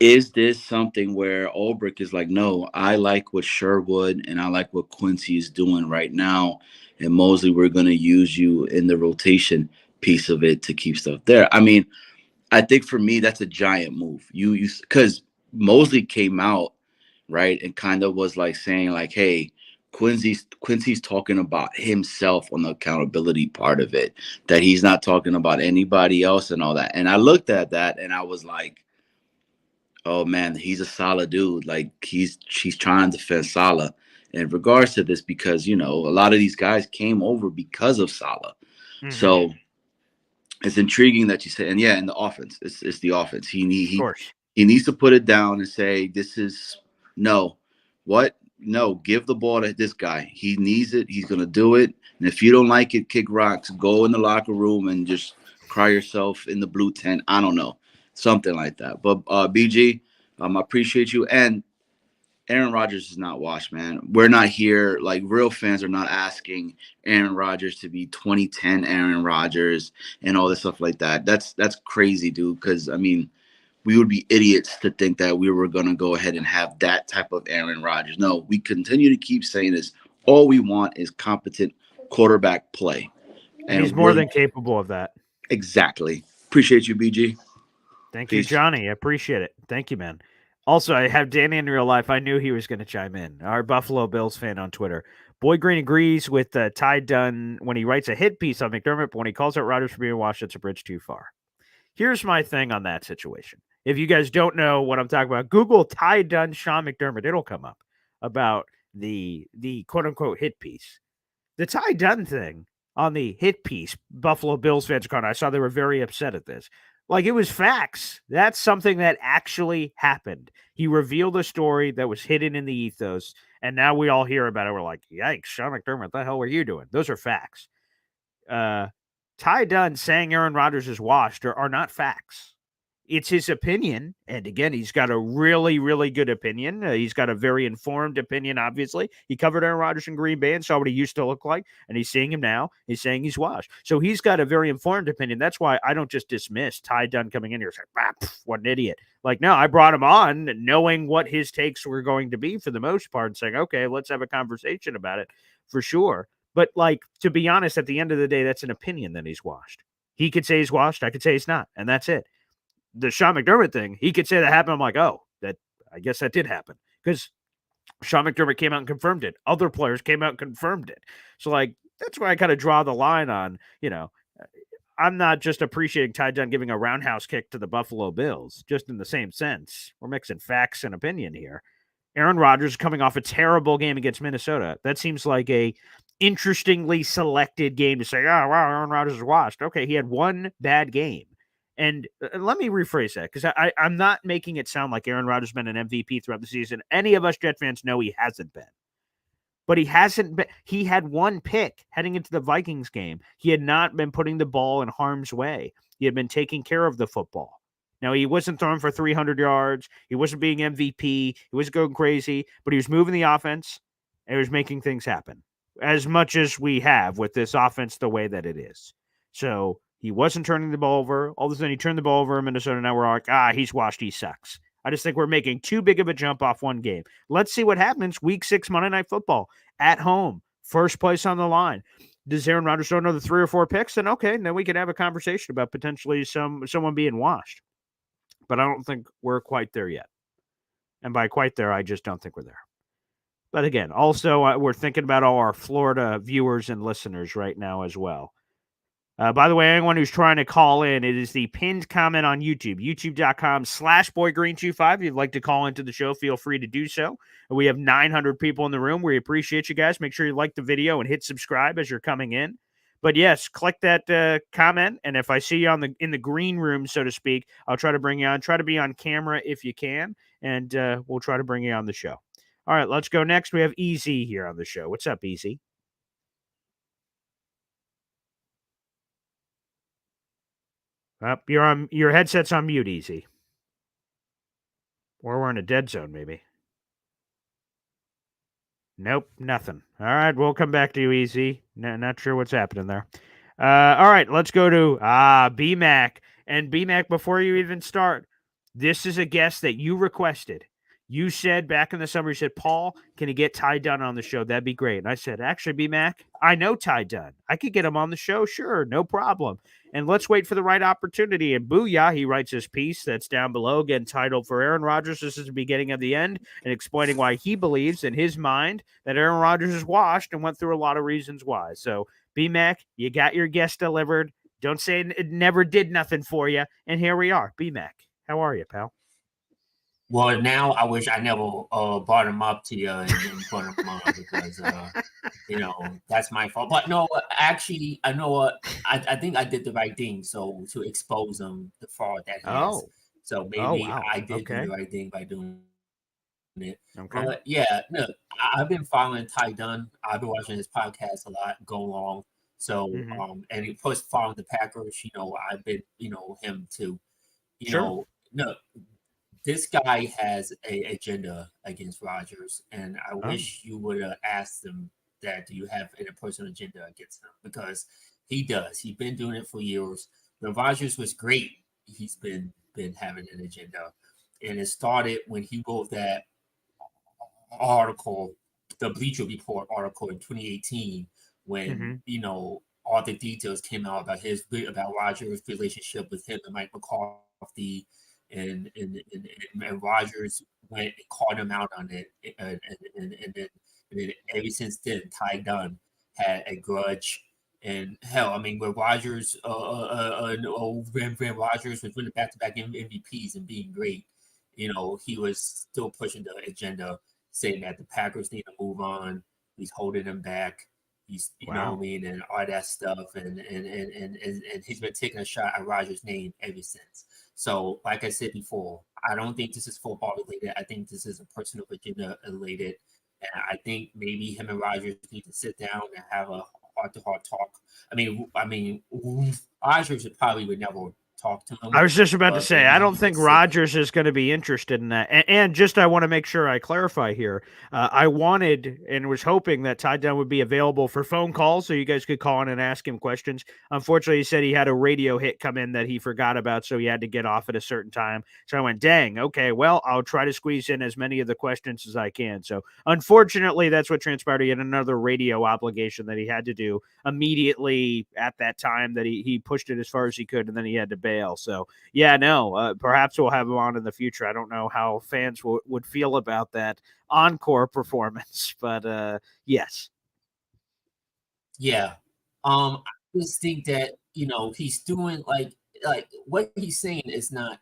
Is this something where Ulbrich is like, no, I like what Sherwood and I like what Quincy is doing right now, and Mosley, we're going to use you in the rotation piece of it to keep stuff there? I mean, I think for me, that's a giant move. Because Mosley came out, right, and kind of was like saying like, hey, Quincy's talking about himself on the accountability part of it, that he's not talking about anybody else and all that. And I looked at that and I was like, oh man, he's a solid dude. Like he's trying to defend Saleh in regards to this, because a lot of these guys came over because of Saleh. Mm-hmm. So it's intriguing that you say, and yeah, in the offense, it's the offense. He needs to put it down and say, this is no, give the ball to this guy. He needs it. He's going to do it. And if you don't like it, kick rocks, go in the locker room and just cry yourself in the blue tent. I don't know. Something like that. But BG, I appreciate you. And Aaron Rodgers is not washed, man. We're not here. Like, real fans are not asking Aaron Rodgers to be 2010 Aaron Rodgers and all this stuff like that. That's crazy, dude. Because, I mean, we would be idiots to think that we were going to go ahead and have that type of Aaron Rodgers. No, we continue to keep saying this. All we want is competent quarterback play. And he's more than capable of that. Exactly. Appreciate you, BG. Thank you, Johnny. I appreciate it. Thank you, man. Also, I have Danny in real life. I knew he was going to chime in. Our Buffalo Bills fan on Twitter. Boy Green agrees with Ty Dunne when he writes a hit piece on McDermott, but when he calls out Rodgers for being washed, it's a bridge too far. Here's my thing on that situation. If you guys don't know what I'm talking about, Google Ty Dunne, Sean McDermott. It'll come up about the quote-unquote hit piece. The Ty Dunne thing on the hit piece, Buffalo Bills fans are calling. I saw they were very upset at this. Like, it was facts. That's something that actually happened. He revealed a story that was hidden in the ethos, and now we all hear about it. We're like, yikes, Sean McDermott, what the hell were you doing? Those are facts. Ty Dunne saying Aaron Rodgers is washed are not facts. It's his opinion. And again, he's got a really, really good opinion. He's got a very informed opinion, obviously. He covered Aaron Rodgers in Green Bay and saw what he used to look like. And he's seeing him now. He's saying he's washed. So he's got a very informed opinion. That's why I don't just dismiss Ty Dunne coming in here saying, what an idiot. Like, no, I brought him on knowing what his takes were going to be for the most part and saying, okay, let's have a conversation about it for sure. But, like, to be honest, at the end of the day, that's an opinion that he's washed. He could say he's washed. I could say he's not. And that's it. The Sean McDermott thing, he could say that happened. I'm like, oh, I guess that did happen. Because Sean McDermott came out and confirmed it. Other players came out and confirmed it. So, like, that's where I kind of draw the line on, I'm not just appreciating Ty Dunne giving a roundhouse kick to the Buffalo Bills, just in the same sense. We're mixing facts and opinion here. Aaron Rodgers coming off a terrible game against Minnesota. That seems like a interestingly selected game to say, oh, wow, Aaron Rodgers is washed. Okay, he had one bad game. And let me rephrase that, because I'm not making it sound like Aaron Rodgers has been an MVP throughout the season. Any of us Jet fans know he hasn't been. But he hasn't been. He had one pick heading into the Vikings game. He had not been putting the ball in harm's way. He had been taking care of the football. Now, he wasn't throwing for 300 yards. He wasn't being MVP. He wasn't going crazy. But he was moving the offense, and he was making things happen, as much as we have with this offense the way that it is. So he wasn't turning the ball over. All of a sudden, he turned the ball over in Minnesota. Now we're like, he's washed. He sucks. I just think we're making too big of a jump off one game. Let's see what happens week 6 Monday Night Football at home. First place on the line. Does Aaron Rodgers throw another 3 or 4 picks? Then okay, then we can have a conversation about potentially someone being washed. But I don't think we're quite there yet. And by quite there, I just don't think we're there. But again, also, we're thinking about all our Florida viewers and listeners right now as well. By the way, anyone who's trying to call in, it is the pinned comment on YouTube, youtube.com/boygreen25. If you'd like to call into the show, feel free to do so. We have 900 people in the room. We appreciate you guys. Make sure you like the video and hit subscribe as you're coming in. But yes, click that comment, and if I see you in the green room, so to speak, I'll try to bring you on. Try to be on camera if you can, and we'll try to bring you on the show. All right, let's go next. We have Easy here on the show. What's up, Easy? Your headset's on mute, Easy. Or we're in a dead zone, maybe. Nope, nothing. All right, we'll come back to you, Easy. Not sure what's happening there. All right, let's go to B-Mac. And B-Mac, before you even start, this is a guest that you requested. You said back in the summer, you said, Paul, can you get Ty Dunne on the show? That'd be great. And I said, actually, B-Mac, I know Ty Dunne. I could get him on the show. Sure, no problem. And let's wait for the right opportunity. And booyah, he writes his piece that's down below, again, titled For Aaron Rodgers, This is the Beginning of the End, and explaining why he believes in his mind that Aaron Rodgers is washed and went through a lot of reasons why. So, B-Mac, you got your guest delivered. Don't say it never did nothing for you. And here we are. B-Mac, how are you, pal? Well, now I wish I never brought him up to you and then put him on because, that's my fault. But no, actually, I know what I think I did the right thing. So to expose him, the fraud that he has. So maybe I did do the right thing by doing it. Okay. But yeah, look, I've been following Ty Dunne. I've been watching his podcast a lot, go long. So, and he plus following the Packers, I've been, him too. this guy has a agenda against Rodgers, and I Oh. wish you would have asked him that. Do you have a personal agenda against him? Because he does. He's been doing it for years. When Rodgers was great, he's been having an agenda, and it started when he wrote that article, the Bleacher Report article in 2018, when all the details came out about Rodgers' relationship with him and Mike McCarthy, and Rodgers went and called him out on it, and then ever since then, Dunne had a grudge. And hell, I mean, when Rodgers, when Rodgers was winning back-to-back MVPs and being great, he was still pushing the agenda, saying that the Packers need to move on. He's holding them back. He's, you know what I mean, and all that stuff, and he's been taking a shot at Rodgers' name ever since. So, like I said before, I don't think this is football related. I think this is a personal agenda related, and I think maybe him and Rodgers need to sit down and have a heart-to-heart talk. I mean, Rodgers probably would never talk to him. I was just about to say, I don't think Rodgers down. is going to be interested in that. And just, I want to make sure I clarify here. I wanted and was hoping that Dunne would be available for phone calls so you guys could call in and ask him questions. Unfortunately, he said he had a radio hit come in that he forgot about, so he had to get off at a certain time. So I went, dang, okay, well, I'll try to squeeze in as many of the questions as I can. So unfortunately, that's what transpired. He had another radio obligation that he had to do immediately at that time, that he pushed it as far as he could, and then he had to bail. So yeah, no, perhaps we'll have him on in the future. I don't know how fans would feel about that encore performance, but yes. Yeah. I just think that, he's doing like what he's saying is not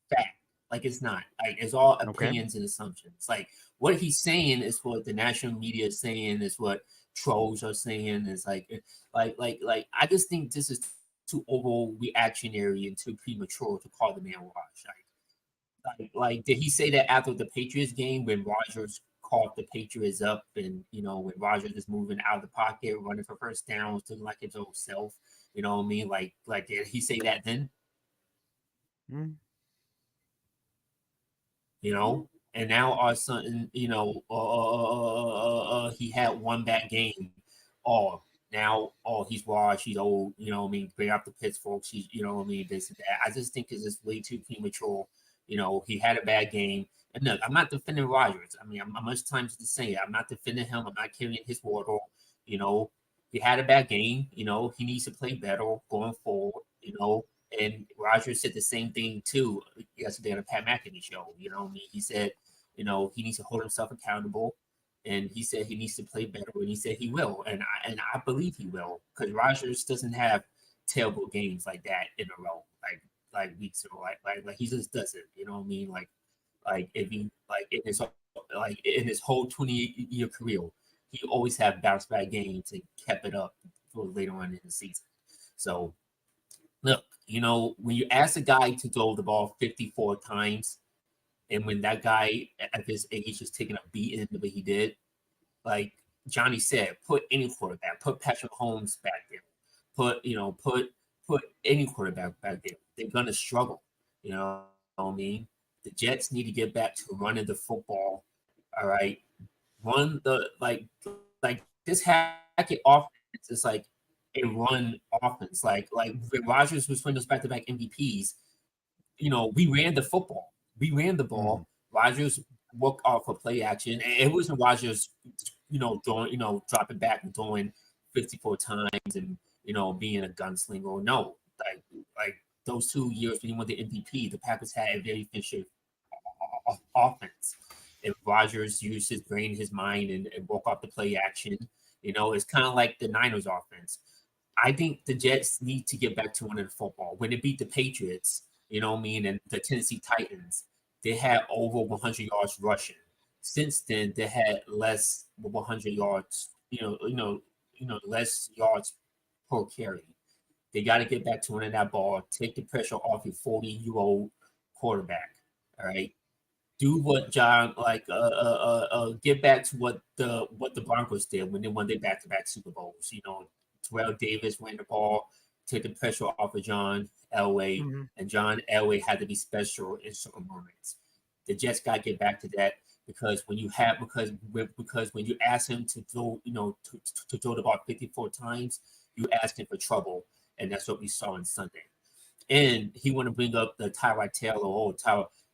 fact. Like, it's not. Like, it's all opinions and assumptions. Like, what he's saying is what the national media is saying, is what trolls are saying. Is like I just think this is too overreactionary and too premature to call the man washed. Like, did he say that after the Patriots game when Rodgers called the Patriots up, and when Rodgers is moving out of the pocket, running for first downs, doing like his old self? You know what I mean? Like did he say that then? And now all of a sudden, he had one bad game. He's washed, he's old, bring up the pitchforks, he's, this and that. I just think it's just way too premature. He had a bad game. And look, I'm not defending Rodgers. I mean, I'm much times to say it. I'm not defending him. I'm not carrying his water. He had a bad game. He needs to play better going forward, And Rodgers said the same thing too yesterday on the Pat McAfee show. He said, he needs to hold himself accountable, and he said he needs to play better, and he said he will, and I believe he will, because Rodgers doesn't have terrible games like that in a row, like weeks ago, like he just doesn't. You know what I mean? Like if he in his whole 20-year career, he always had bounce back games and kept it up for later on in the season. So. Look, when you ask a guy to throw the ball 54 times, and when that guy at his age is taking a beating the way he did, like Johnny said, put any quarterback, put Patrick Mahomes back there, put any quarterback back there. They're gonna struggle. You know what I mean? The Jets need to get back to running the football. All right, run the like this Hackett offense is like a run offense. Like when Rodgers was winning those back-to-back MVPs, we ran the football. We ran the ball. Rodgers worked off of play action. And it wasn't Rodgers, throwing, dropping back and throwing 54 times and, being a gunslinger. No, like those 2 years when he won the MVP, the Packers had a very efficient offense. If Rodgers used his brain, his mind, and work off the play action, it's kind of like the Niners offense. I think the Jets need to get back to winning football. When they beat the Patriots, and the Tennessee Titans, they had over 100 yards rushing. Since then, they had less than 100 yards, less yards per carry. They got to get back to winning that ball. Take the pressure off your 40-year-old quarterback. All right. Do what John get back to what the Broncos did when they won their back-to-back Super Bowls. Terrell Davis ran the ball, take the pressure off of John Elway, Mm-hmm. and John Elway had to be special in certain moments. The Jets got to get back to that because when you ask him to throw, to throw the ball 54 times, you ask him for trouble, and that's what we saw on Sunday. And he want to bring up the Tyrod Taylor. Oh,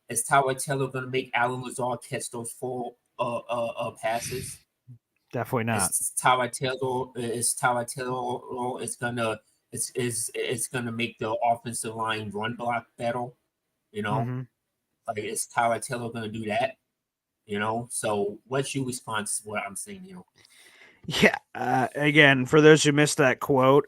is Tyrod Taylor going to make Alan Lazard catch those 4 passes? Definitely not. Tyrod Taylor is gonna make the offensive line run block better. Mm-hmm. Like is Tyrod Taylor gonna do that? So what's your response to what I'm saying? Yeah. Again, for those who missed that quote,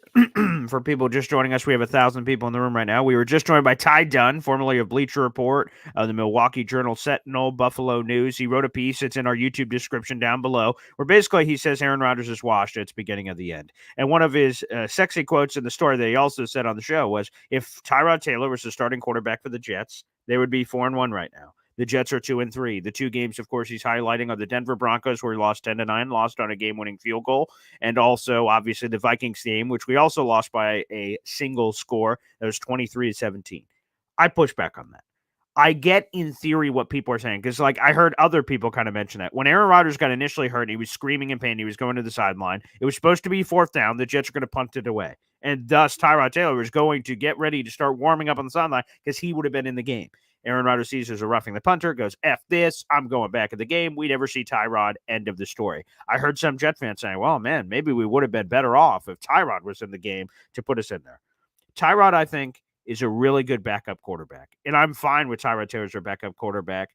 for people just joining us, we have 1,000 people in the room right now. We were just joined by Ty Dunne, formerly of Bleacher Report, the Milwaukee Journal Sentinel, Buffalo News. He wrote a piece. It's in our YouTube description down below, where basically he says Aaron Rodgers is washed. It's beginning of the end. And one of his sexy quotes in the story that he also said on the show was, if Tyrod Taylor was the starting quarterback for the Jets, they would be 4-1 right now. The Jets are 2-3. The 2 games, of course, he's highlighting are the Denver Broncos, where he lost 10-9, lost on a game-winning field goal, and also obviously the Vikings game, which we also lost by a single score. That was 23-17. I push back on that. I get in theory what people are saying because, I heard other people kind of mention that when Aaron Rodgers got initially hurt, he was screaming in pain. He was going to the sideline. It was supposed to be 4th down. The Jets are going to punt it away, and thus Tyrod Taylor is going to get ready to start warming up on the sideline because he would have been in the game. Aaron Rodgers sees as a roughing the punter, goes, F this, I'm going back in the game. We never see Tyrod, end of the story. I heard some Jet fans saying, well, man, maybe we would have been better off if Tyrod was in the game to put us in there. Tyrod, I think, is a really good backup quarterback, and I'm fine with Tyrod Taylor as our backup quarterback.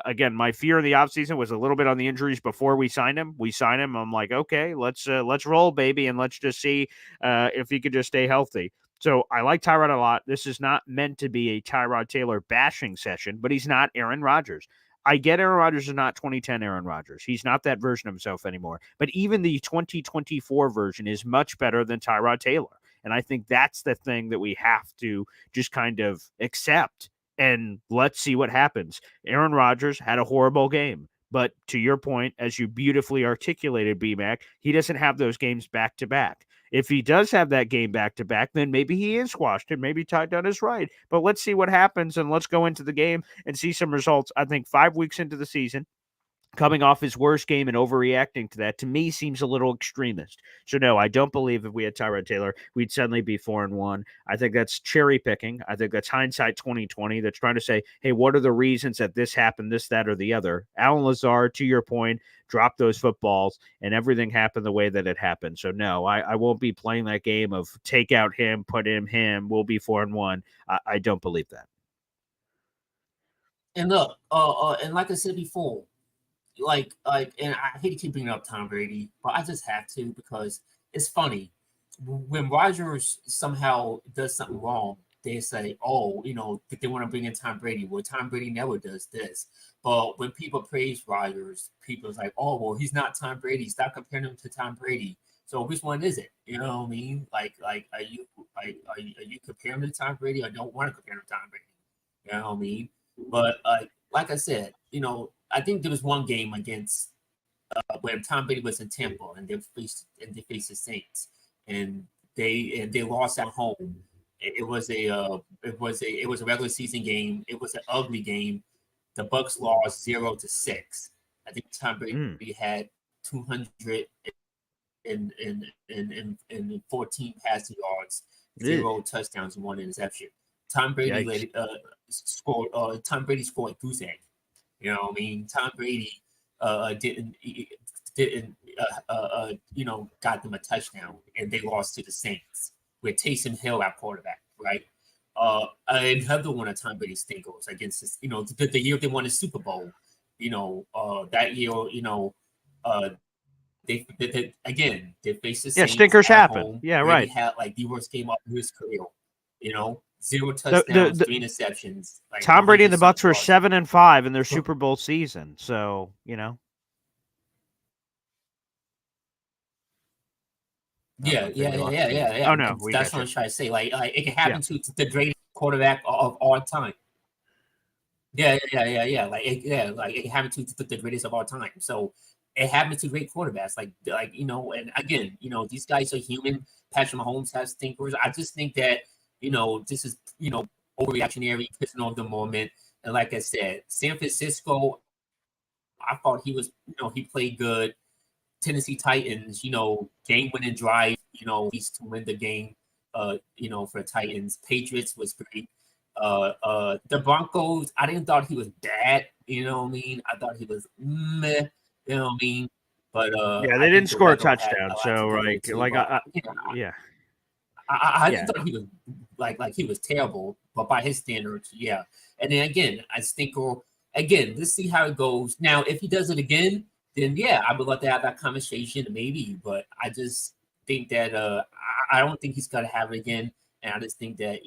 Again, my fear in the offseason was a little bit on the injuries before we signed him. We signed him. I'm like, okay, let's roll, baby, and let's just see if he could just stay healthy. So I like Tyrod a lot. This is not meant to be a Tyrod Taylor bashing session, but he's not Aaron Rodgers. I get Aaron Rodgers is not 2010 Aaron Rodgers. He's not that version of himself anymore. But even the 2024 version is much better than Tyrod Taylor. And I think that's the thing that we have to just kind of accept. And let's see what happens. Aaron Rodgers had a horrible game. But to your point, as you beautifully articulated, B-Mac, he doesn't have those games back-to-back. If he does have that game back-to-back, then maybe he is squashed and maybe Ty Dunne is right. But let's see what happens, and let's go into the game and see some results. I think 5 weeks into the season, coming off his worst game and overreacting to that, to me, seems a little extremist. So, no, I don't believe if we had Tyrod Taylor, we'd suddenly be 4-1. I think that's cherry picking. I think that's hindsight 2020. That's trying to say, hey, what are the reasons that this happened, this, that, or the other? Alan Lazard, to your point, dropped those footballs, and everything happened the way that it happened. So, no, I won't be playing that game of take out him, put in him, we'll be 4-1. I don't believe that. And look, and like I said before, and I hate to keep bringing up Tom Brady, but I just have to because it's funny. When Rodgers somehow does something wrong, they say, oh, they want to bring in Tom Brady. Well, Tom Brady never does this. But when people praise Rodgers, people's like, oh, well, he's not Tom Brady. Stop comparing him to Tom Brady. So which one is it? You know what I mean? Like, are you comparing him to Tom Brady, or don't want to compare him to Tom Brady? You know what I mean? But like I said, I think there was one game against when Tom Brady was in Tampa and they faced the Saints, and they lost at home. It was a regular season game. It was an ugly game. The Bucs lost 0-6. I think Tom Brady had 214 passing yards, 0 touchdowns, and 1 interception. Tom Brady scored. Tom Brady scored a goose egg. You know what I mean? Tom Brady didn't got them a touchdown, and they lost to the Saints with Taysom Hill at quarterback, right? Another one of Tom Brady's stinkers against this, the year they won the Super Bowl, that year, they faced the Saints. Stinkers happen. Home, yeah, right. He had the worst game of his career, 0 touchdowns, 3 interceptions. Tom Brady and the Bucs were 7-5 in their Super Bowl season. So, Yeah. Oh no, that's what I'm trying to say. It can happen to the greatest quarterback of all time. Yeah. It can happen to the greatest of all time. So it happens to great quarterbacks. And again, these guys are human. Patrick Mahomes has stinkers. I just think that this is, overreactionary, prisoner of the moment. And like I said, San Francisco, I thought he was, he played good. Tennessee Titans, game-winning drive, he's to win the game, for Titans. Patriots was great. The Broncos, I didn't thought he was bad, you know what I mean? I thought he was meh, you know what I mean? But yeah, they didn't score a touchdown, so yeah. I just thought he was like he was terrible, but by his standards, yeah. And then again, I think let's see how it goes. Now, if he does it again, then yeah, I would love to have that conversation, maybe. But I just think that I don't think he's gonna have it again, and I just think that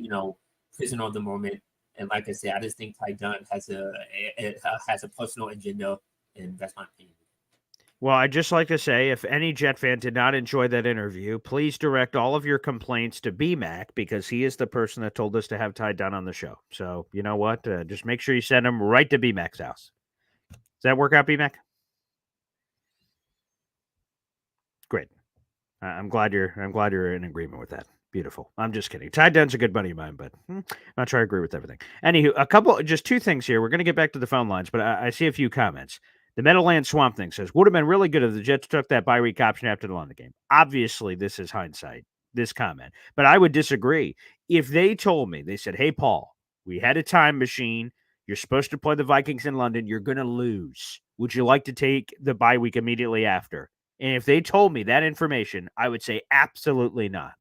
prisoner of the moment. And like I said, I just think Ty Dunne has a personal agenda, and that's my opinion. Well, I'd just like to say, if any Jet fan did not enjoy that interview, please direct all of your complaints to BMAC, because he is the person that told us to have Ty Dunne on the show. So, you know what? Just make sure you send him right to BMAC's house. Does that work out, BMAC? Great. I'm glad you're in agreement with that. Beautiful. I'm just kidding. Ty Dunne's a good buddy of mine, but I'm not sure I agree with everything. Anywho, just two things here. We're going to get back to the phone lines, but I see a few comments. The Meadowland Swamp Thing says, would have been really good if the Jets took that bye week option after the London game. Obviously, this is hindsight, this comment. But I would disagree. If they told me, they said, hey, Paul, we had a time machine. You're supposed to play the Vikings in London. You're going to lose. Would you like to take the bye week immediately after? And if they told me that information, I would say absolutely not.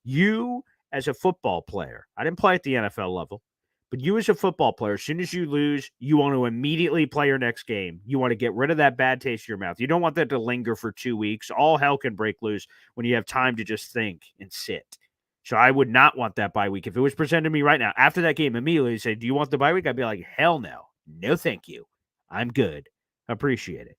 You, as a football player, I didn't play at the NFL level, but you as a football player, as soon as you lose, you want to immediately play your next game. You want to get rid of that bad taste in your mouth. You don't want that to linger for 2 weeks. All hell can break loose when you have time to just think and sit. So I would not want that bye week. If it was presented to me right now, after that game, immediately say, do you want the bye week? I'd be like, hell no. No, thank you. I'm good. Appreciate it.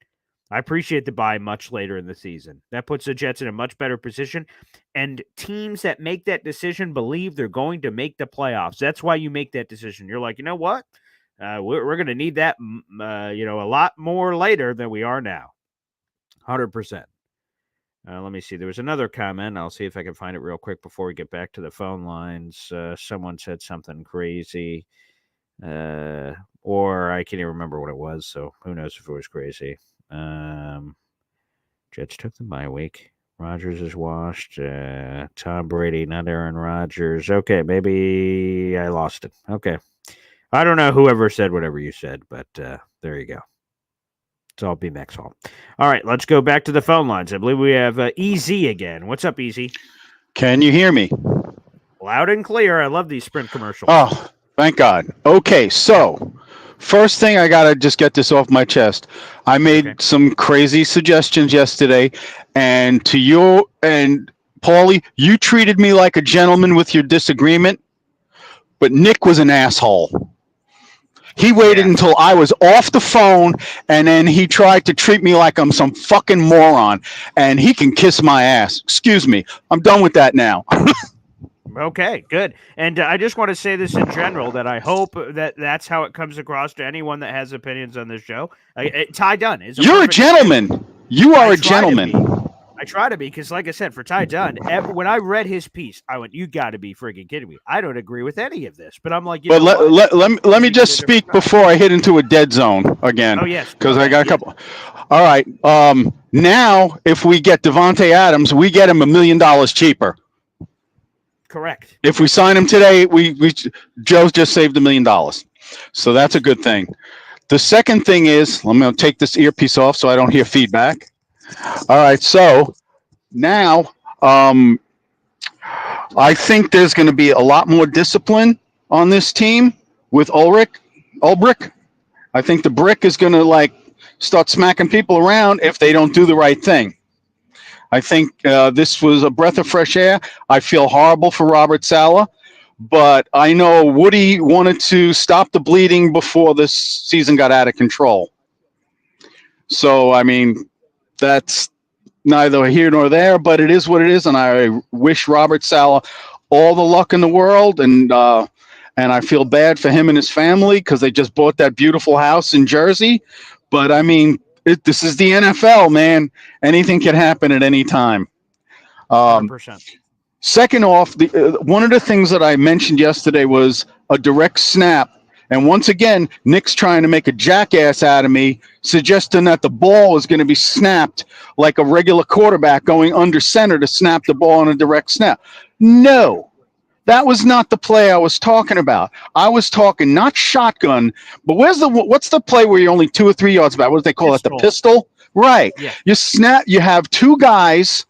I appreciate the bye much later in the season. That puts the Jets in a much better position. And teams that make that decision believe they're going to make the playoffs. That's why you make that decision. You're like, you know what? We're going to need that, a lot more later than we are now. 100%. Let me see. There was another comment. I'll see if I can find it real quick before we get back to the phone lines. Someone said something crazy. Or I can't even remember what it was. So who knows if it was crazy. Jets took the bye week. Rodgers is washed. Tom Brady, not Aaron Rodgers. Okay, maybe I lost it. Okay. I don't know whoever said whatever you said, but there you go. It's all BMAC's fault. All right, let's go back to the phone lines. I believe we have EZ again. What's up, EZ? Can you hear me? Loud and clear. I love these Sprint commercials. Oh, thank God. Okay, so first thing, I got to just get this off my chest. I made some crazy suggestions yesterday, and to you and Paulie, you treated me like a gentleman with your disagreement, but Nick was an asshole. He waited until I was off the phone, and then he tried to treat me like I'm some fucking moron, and he can kiss my ass. Excuse me. I'm done with that now. Okay, good. And I just want to say this in general, that I hope that that's how it comes across to anyone that has opinions on this show. Ty Dunne is You're a gentleman. You are a gentleman. I try to be, because like I said, for Ty Dunne, when I read his piece, I went, you got to be freaking kidding me. I don't agree with any of this, but I'm like, but let me just speak before I hit into a dead zone again. Oh, yes. Because I got a couple. All right. Now, if we get Devonte Adams, we get him $1 million cheaper. Correct. If we sign him today, Joe's just saved $1 million. So that's a good thing. The second thing is, I'm going to take this earpiece off so I don't hear feedback. All right, so now I think there's going to be a lot more discipline on this team with Ulrich. I think the brick is going to start smacking people around if they don't do the right thing. I think this was a breath of fresh air. I feel horrible for Robert Saleh, but I know Woody wanted to stop the bleeding before this season got out of control. So, I mean, that's neither here nor there, but it is what it is, and I wish Robert Saleh all the luck in the world, and I feel bad for him and his family because they just bought that beautiful house in Jersey. But, I mean, this is the NFL, man. Anything can happen at any time. 100%. Second off, one of the things that I mentioned yesterday was a direct snap. And once again, Nick's trying to make a jackass out of me, suggesting that the ball is going to be snapped like a regular quarterback going under center to snap the ball on a direct snap. No, that was not the play I was talking about. I was talking not shotgun, but what's the play where you're only 2 or 3 yards back? What do they call it? The pistol? Right. Yeah. You have two guys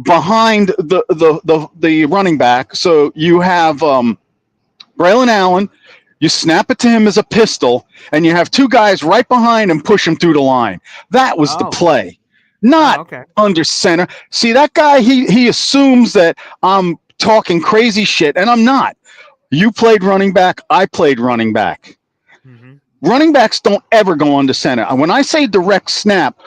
behind the running back. So you have Braylon Allen. You snap it to him as a pistol, and you have two guys right behind him push him through the line. That was the play, not under center. See, that guy, he assumes that I'm talking crazy shit, and I'm not. You played running back. I played running back. Mm-hmm. Running backs don't ever go under center. When I say direct snap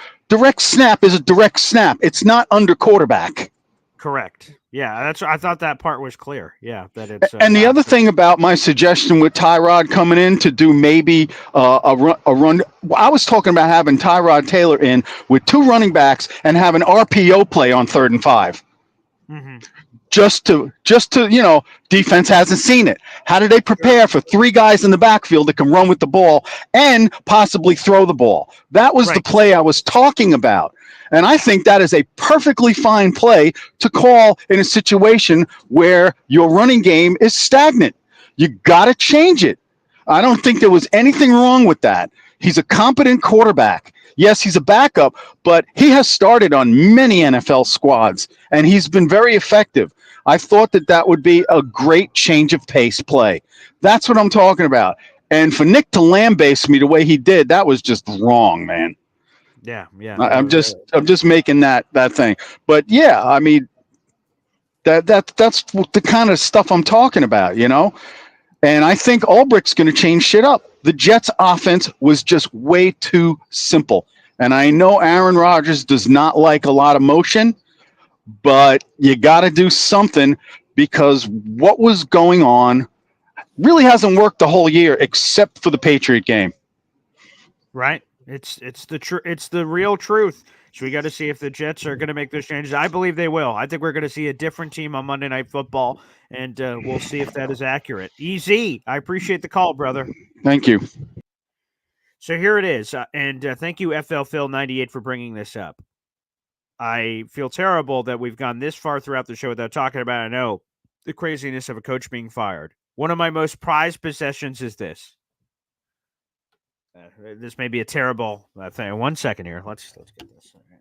is a direct snap. It's not under quarterback. Correct. Yeah, I thought that part was clear. Yeah, that it's. And the other thing about my suggestion with Tyrod coming in to do maybe a run, I was talking about having Tyrod Taylor in with two running backs and have an RPO play on 3rd and 5. Mm-hmm. Just to defense hasn't seen it. How do they prepare for 3 guys in the backfield that can run with the ball and possibly throw the ball? That was the play I was talking about. And I think that is a perfectly fine play to call in a situation where your running game is stagnant. You got to change it. I don't think there was anything wrong with that. He's a competent quarterback. Yes, he's a backup, but he has started on many NFL squads, and he's been very effective. I thought that would be a great change of pace play. That's what I'm talking about. And for Nick to lambaste me the way he did, that was just wrong, man. Yeah. I'm just making that thing. But yeah, I mean, that's the kind of stuff I'm talking about, And I think Ulbricht's going to change shit up. The Jets' offense was just way too simple. And I know Aaron Rodgers does not like a lot of motion, but you got to do something because what was going on really hasn't worked the whole year except for the Patriot game. Right. It's the real truth. So we got to see if the Jets are going to make those changes. I believe they will. I think we're going to see a different team on Monday Night Football, and we'll see if that is accurate. EZ, I appreciate the call, brother. Thank you. So here it is, and thank you, FL Phil 98, for bringing this up. I feel terrible that we've gone this far throughout the show without talking about, I know, the craziness of a coach being fired. One of my most prized possessions is this. This may be a terrible thing. 1 second here. Let's get this. All right.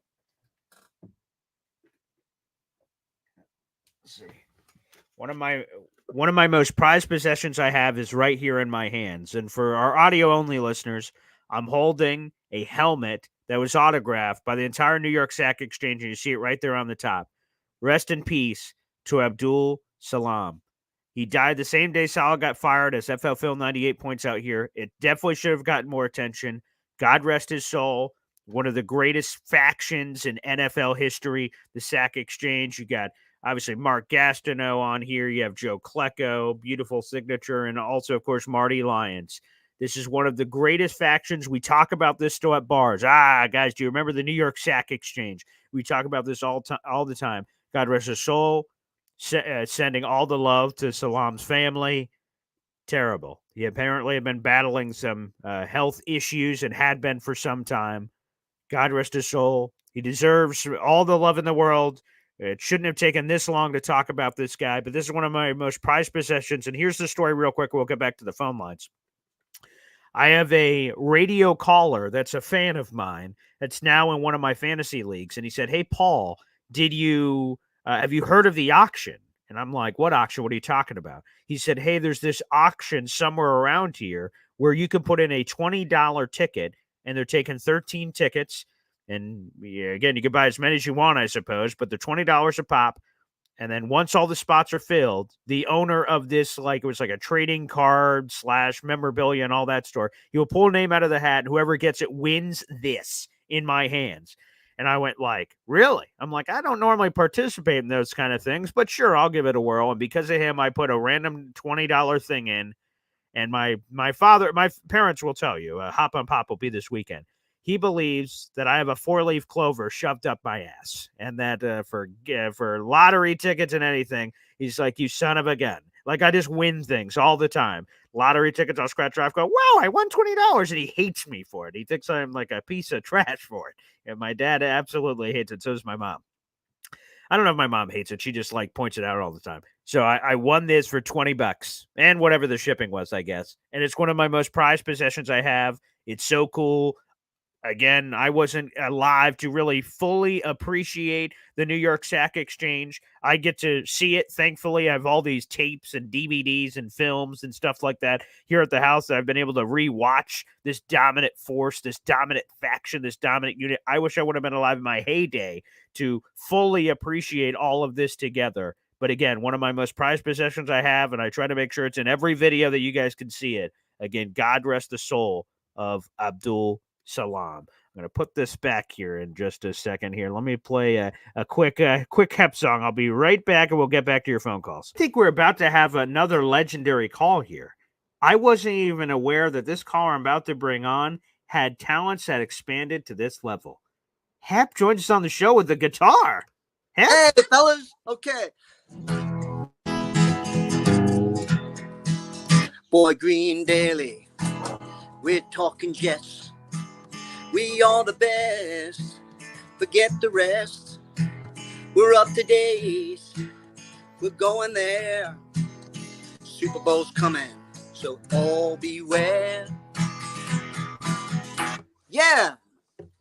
Let's see. One of my most prized possessions I have is right here in my hands. And for our audio only listeners, I'm holding a helmet that was autographed by the entire New York Sack Exchange, and you see it right there on the top. Rest in peace to Abdul Salam. He died the same day Saleh got fired, as FL Phil 98 points out here. It definitely should have gotten more attention. God rest his soul. One of the greatest factions in NFL history, the Sack Exchange. You got, obviously, Mark Gastineau on here. You have Joe Klecko, beautiful signature, and also, of course, Marty Lyons. This is one of the greatest factions. We talk about this still at bars. Guys, do you remember the New York Sack Exchange? We talk about this all the time. God rest his soul. Sending all the love to Salam's family. Terrible. He apparently had been battling some health issues and had been for some time. God rest his soul. He deserves all the love in the world. It shouldn't have taken this long to talk about this guy, but this is one of my most prized possessions. And here's the story real quick. We'll get back to the phone lines. I have a radio caller that's a fan of mine that's now in one of my fantasy leagues. And he said, "Hey, Paul, have you heard of the auction?" And I'm like, "What auction? What are you talking about?" He said, "Hey, there's this auction somewhere around here where you can put in a $20 ticket, and they're taking 13 tickets. And again, you can buy as many as you want, I suppose, but they're $20 a pop. And then once all the spots are filled, the owner of this, it was like a trading card / memorabilia and all that store, he will pull a name out of the hat, and whoever gets it wins this in my hands." And I went "Really?" I'm like, I don't normally participate in those kind of things, but sure, I'll give it a whirl. And because of him, I put a random $20 thing in. And my parents will tell you, Hop on Pop will be this weekend. he believes that I have a 4-leaf clover shoved up my ass, and that for lottery tickets and anything, he's like, you son of a gun. Like, I just win things all the time. Lottery tickets, I'll scratch off, go, wow, I won $20, and he hates me for it. He thinks I'm like a piece of trash for it. And my dad absolutely hates it. So does my mom. I don't know if my mom hates it. She just like points it out all the time. So I won this for $20 and whatever the shipping was, I guess. And it's one of my most prized possessions I have. It's so cool. Again, I wasn't alive to really fully appreciate the New York Sack Exchange. I get to see it. Thankfully, I have all these tapes and DVDs and films and stuff like that here at the house that I've been able to rewatch this dominant force, this dominant faction, this dominant unit. I wish I would have been alive in my heyday to fully appreciate all of this together. But again, one of my most prized possessions I have, and I try to make sure it's in every video that you guys can see it. Again, God rest the soul of Abdul Salam. I'm going to put this back here in just a second here. Let me play a quick Hep song. I'll be right back, and we'll get back to your phone calls. I think we're about to have another legendary call here. I wasn't even aware that this caller I'm about to bring on had talents that expanded to this level. Hep joins us on the show with the guitar. Hep? Hey, fellas. Okay. Boy Green Daily, we're talking Jets. We are the best. Forget the rest. We're up to date. We're going there. Super Bowl's coming, so all beware. Yeah.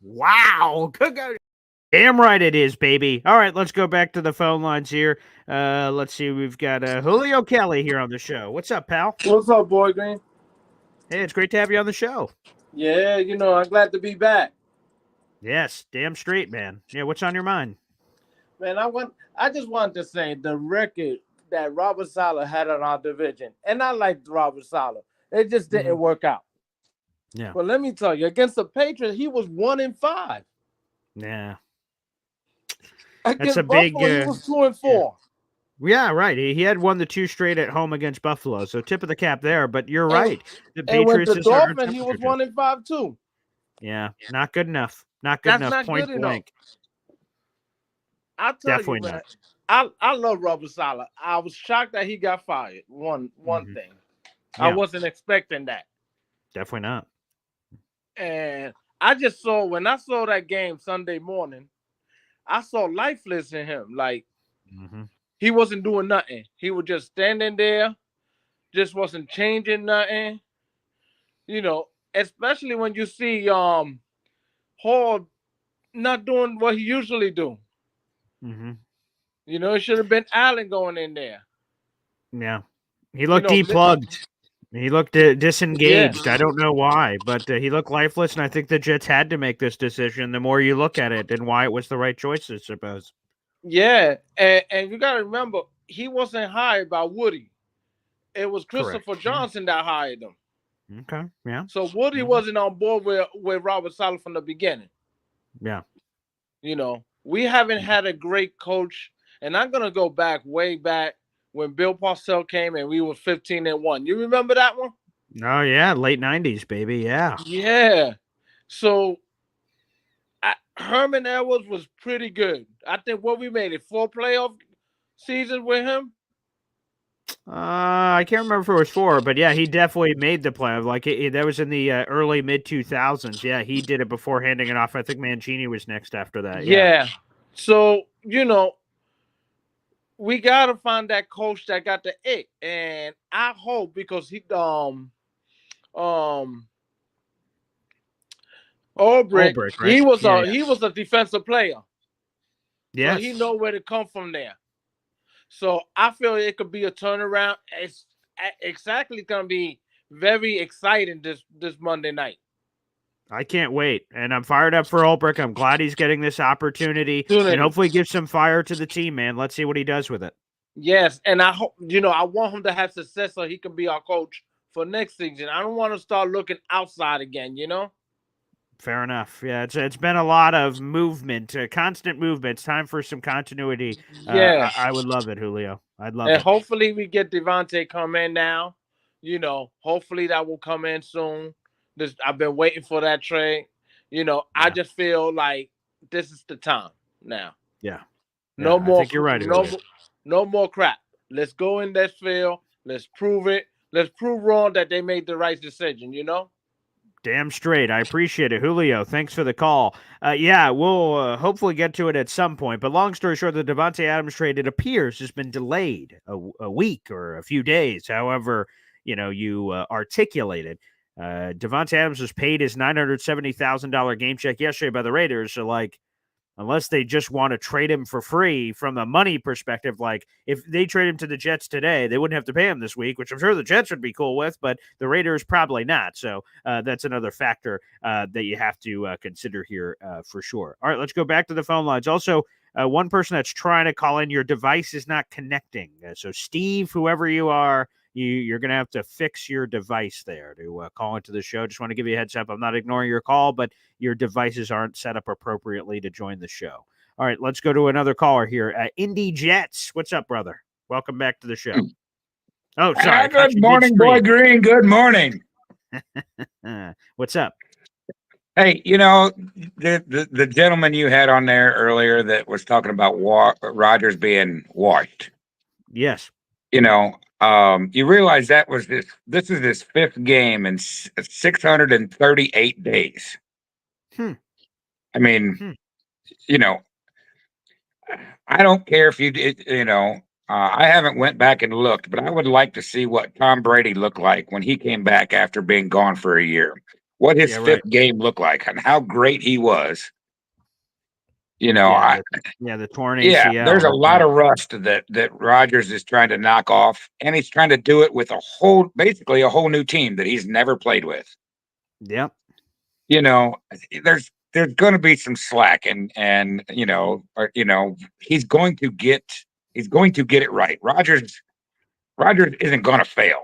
Wow. Good go. Damn right it is, baby. All right, let's go back to the phone lines here. Let's see. We've got Julio Kelly here on the show. What's up, pal? What's up, Boy Green? Hey, it's great to have you on the show. Yeah, I'm glad to be back. Yes, damn straight, man. Yeah, what's on your mind? Man, I just wanted to say the record that Robert Saleh had on our division, and I liked Robert Saleh. It just didn't work out. Yeah. But let me tell you, against the Patriots, he was 1-5. Yeah. Against That's a Buffalo, big. he was 2-4. Yeah, right. He had won the 2 straight at home against Buffalo, so tip of the cap there. But you're right. The And with Patriots the is our Dolphins, he was 1-5 too. Yeah, not good enough. Not good enough. Not Point good blank. I'll tell Definitely you, man. I love Robert Saleh. I was shocked that he got fired. One thing. Yeah. I wasn't expecting that. Definitely not. And I just saw, when I saw that game Sunday morning, I saw lifeless in him. Like, he wasn't doing nothing. He was just standing there, just wasn't changing nothing. Especially when you see Hall not doing what he usually do. It should have been Allen going in there. Yeah. He looked deplugged. He looked disengaged. Yeah. I don't know why, but he looked lifeless, and I think the Jets had to make this decision the more you look at it and why it was the right choice, I suppose. Yeah, and you got to remember, he wasn't hired by Woody. It was Christopher Johnson that hired him. Okay, yeah. So Woody wasn't on board with Robert Saleh from the beginning. Yeah. We haven't had a great coach, and I'm going to go way back when Bill Parcells came and we were 15-1. You remember that one? Oh, yeah, late 90s, baby, yeah. Yeah. So Herman Edwards was pretty good. I think we made it 4 playoff seasons with him. I can't remember if it was 4, but yeah, he definitely made the playoff. Like that was in the early mid 2000s. Yeah, he did it before handing it off. I think Mancini was next after that. Yeah. So we gotta find that coach that got the it, and I hope, because he Ulbrich, right? he was a defensive player. Yeah, so he know where to come from there. So I feel it could be a turnaround. It's exactly going to be very exciting this Monday night. I can't wait, and I'm fired up for Ulbrich. I'm glad he's getting this opportunity, and hopefully give some fire to the team, man. Let's see what he does with it. Yes, and I hope I want him to have success so he can be our coach for next season. I don't want to start looking outside again. Fair enough. Yeah, it's been a lot of movement, constant movement. It's time for some continuity. Yeah, I would love it, Julio. I'd love it. And hopefully we get Devonte come in now. Hopefully that will come in soon. I've been waiting for that trade. I just feel like this is the time now. Yeah. No I more. think you're right. No more crap. Let's go in that field. Let's prove it. Let's prove wrong that they made the right decision. Damn straight. I appreciate it. Julio, thanks for the call. We'll hopefully get to it at some point. But long story short, the Devonte Adams trade, it appears, has been delayed a week or a few days. However, you articulated. Devonte Adams was paid his $970,000 game check yesterday by the Raiders. So, unless they just want to trade him for free from a money perspective, if they trade him to the Jets today, they wouldn't have to pay him this week, which I'm sure the Jets would be cool with, but the Raiders probably not. So that's another factor that you have to consider here for sure. All right, let's go back to the phone lines. Also, one person that's trying to call in, your device is not connecting. So Steve, whoever you are, you're going to have to fix your device there to call into the show. Just want to give you a heads up. I'm not ignoring your call, but your devices aren't set up appropriately to join the show. All right, let's go to another caller here. Indy Jets, what's up, brother? Welcome back to the show. Oh, sorry. Good morning, Boy Green. Good morning. What's up? Hey, the gentleman you had on there earlier that was talking about Rodgers being washed. Yes. You realize that was this is his fifth game in 638 days. I mean, I don't care if you did, I haven't went back and looked, but I would like to see what Tom Brady looked like when he came back after being gone for a year. What his fifth game looked like and how great he was. The torn ACL. Yeah, there's a lot of rust that Rodgers is trying to knock off, and he's trying to do it with basically a whole new team that he's never played with. Yep. There's going to be some slack, and he's going to get it right. Rodgers isn't going to fail.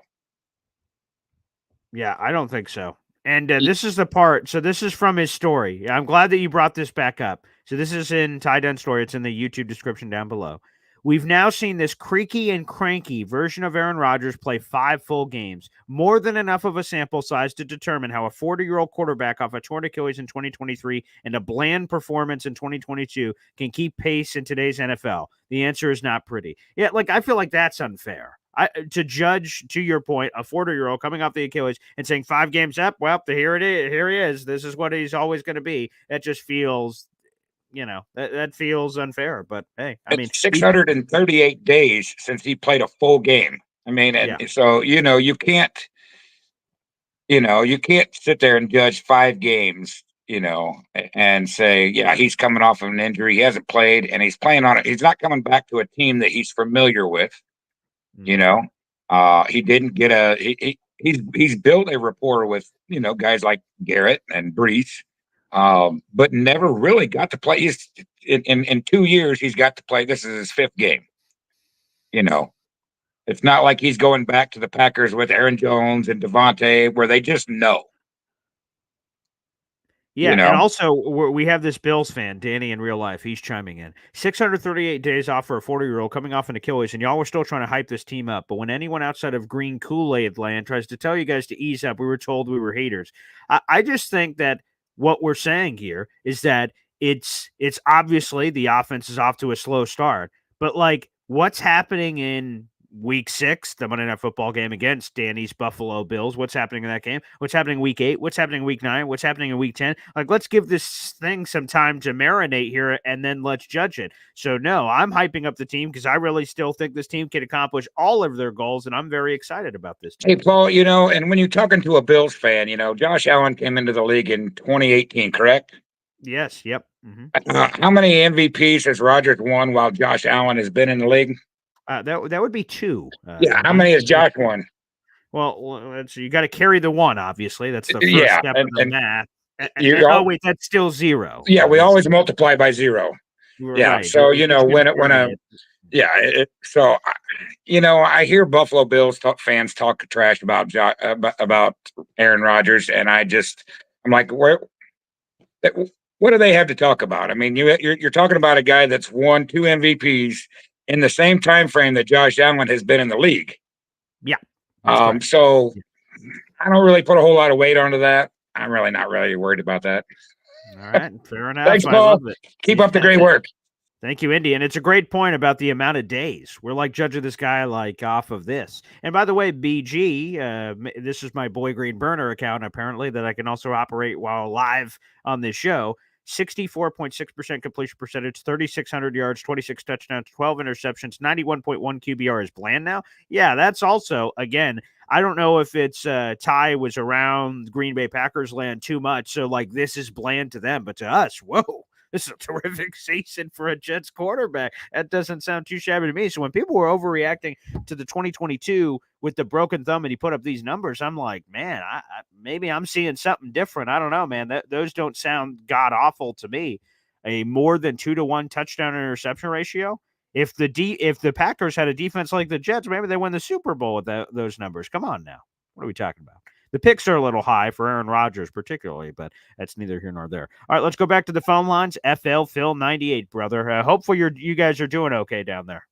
Yeah, I don't think so. And this is the part. So this is from his story. I'm glad that you brought this back up. So this is in Ty Dunne's story. It's in the YouTube description down below. We've now seen this creaky and cranky version of Aaron Rodgers play 5 full games, more than enough of a sample size to determine how a 40-year-old quarterback off a torn Achilles in 2023 and a bland performance in 2022 can keep pace in today's NFL. The answer is not pretty. Yeah, I feel like that's unfair. To judge, to your point, a 40-year-old coming off the Achilles and saying 5 games up, well, here it is. Here he is. This is what he's always going to be. That just feels, that feels unfair. But hey, it's 638 days since he played a full game. So you can't sit there and judge 5 games, and say, yeah, he's coming off of an injury. He hasn't played, and he's playing on it. He's not coming back to a team that he's familiar with. He didn't get he's built a rapport with, guys like Garrett and Brees, but never really got to play. He's in 2 years, he's got to play. This is his 5th game. It's not like he's going back to the Packers with Aaron Jones and Devontae where they just know. Yeah, and also we have this Bills fan, Danny, in real life. He's chiming in. 638 days off for a 40-year-old coming off an Achilles, and y'all were still trying to hype this team up. But when anyone outside of green Kool-Aid land tries to tell you guys to ease up, we were told we were haters. I just think that what we're saying here is that it's obviously the offense is off to a slow start. But, what's happening in Week 6, the Monday Night Football game against Danny's Buffalo Bills? What's happening in that game? What's happening Week 8? What's happening Week 9? What's happening in Week 10? Let's give this thing some time to marinate here, and then let's judge it. So, no, I'm hyping up the team because I really still think this team can accomplish all of their goals, and I'm very excited about this team. Hey, Paul, and when you're talking to a Bills fan, Josh Allen came into the league in 2018, correct? Yes, yep. Mm-hmm. How many MVPs has Rodgers won while Josh Allen has been in the league? That would be 2. How many has Josh won? Well, you got to carry the 1, obviously. That's the first step of the math. Wait, that's still 0. Yeah, we always multiply by 0. Right. Yeah, so I hear Buffalo Bills fans talk trash about Aaron Rodgers, and I'm like, what do they have to talk about? I mean, you're talking about a guy that's won 2 MVPs in the same time frame that Josh Allen has been in the league. Yeah. So I don't really put a whole lot of weight onto that. I'm really not really worried about that. All right, fair enough. Thanks, I Paul. love it. Keep up the great work. Thank you, Indy. And it's a great point about the amount of days. We're like judging this guy like off of this. And by the way, BG, this is my Boy Green Burner account, apparently, that I can also operate while live on this show. 64.6% completion percentage, 3,600 yards, 26 touchdowns, 12 interceptions, 91.1 QBR is Bland now. Yeah, that's also, again, I don't know if it's Ty was around Green Bay Packers land too much. So, like, this is Bland to them. But to us, whoa. This is a terrific season for a Jets quarterback. That doesn't sound too shabby to me. So when people were overreacting to the 2022 with the broken thumb and he put up these numbers, I'm like, man, maybe I'm seeing something different. I don't know, man. Those don't sound god awful to me. A more than 2-to-1 touchdown interception ratio. If the Packers had a defense like the Jets, maybe they win the Super Bowl with those numbers. Come on now. What are we talking about? The picks are a little high for Aaron Rodgers, particularly, but that's neither here nor there. All right, let's go back to the phone lines. FL Phil 98, brother. Hopefully you guys are doing okay down there.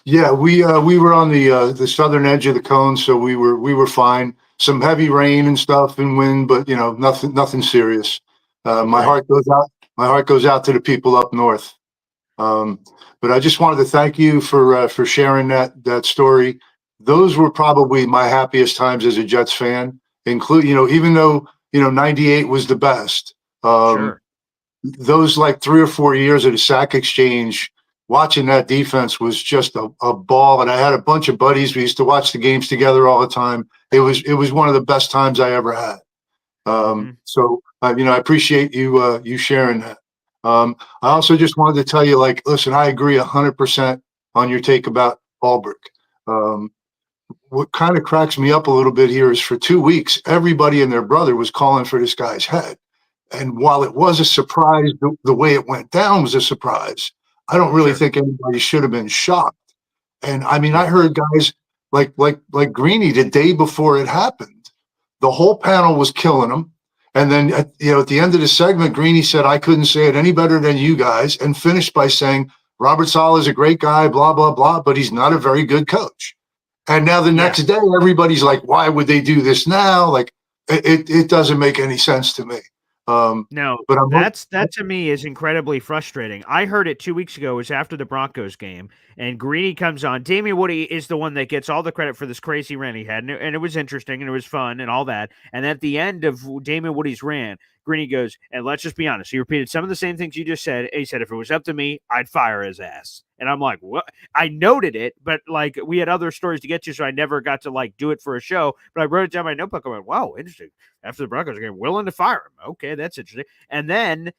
Yeah, we were on the southern edge of the cone, so we were fine. Some heavy rain and stuff and wind, but nothing serious. My heart goes out. My heart goes out to the people up north. But I just wanted to thank you for sharing that story. Those were probably my happiest times as a Jets fan, including, even though, 98 was the best. Sure. Those like 3 or 4 years of the sack exchange, watching that defense was just a ball. And I had a bunch of buddies. We used to watch the games together all the time. It was one of the best times I ever had. So, I appreciate you sharing that. I also just wanted to tell you, listen, I agree 100% on your take about Ulbrich. What kind of cracks me up a little bit here is for 2 weeks, everybody and their brother was calling for this guy's head. And while it was a surprise, the way it went down was a surprise. I don't really think anybody should have been shocked. And I mean, I heard guys like Greeny the day before it happened. The whole panel was killing him. And then, at the end of the segment, Greeny said, I couldn't say it any better than you guys, and finished by saying, Robert Saleh is a great guy, blah, blah, blah, but he's not a very good coach. And now the next day, everybody's like, why would they do this now? Like, it doesn't make any sense to me. No, but that to me is incredibly frustrating. I heard it 2 weeks ago. It was after the Broncos game, and Greeny comes on. Damian Woody is the one that gets all the credit for this crazy rant he had, and it was interesting, and it was fun, and all that. And at the end of Damian Woody's rant, Greeny goes, and let's just be honest, he repeated some of the same things you just said. He said, if it was up to me, I'd fire his ass. And I'm like, what? I noted it, but we had other stories to get to, so I never got to do it for a show. But I wrote it down in my notebook. I went, wow, interesting. After the Broncos game, willing to fire him. Okay, that's interesting. And then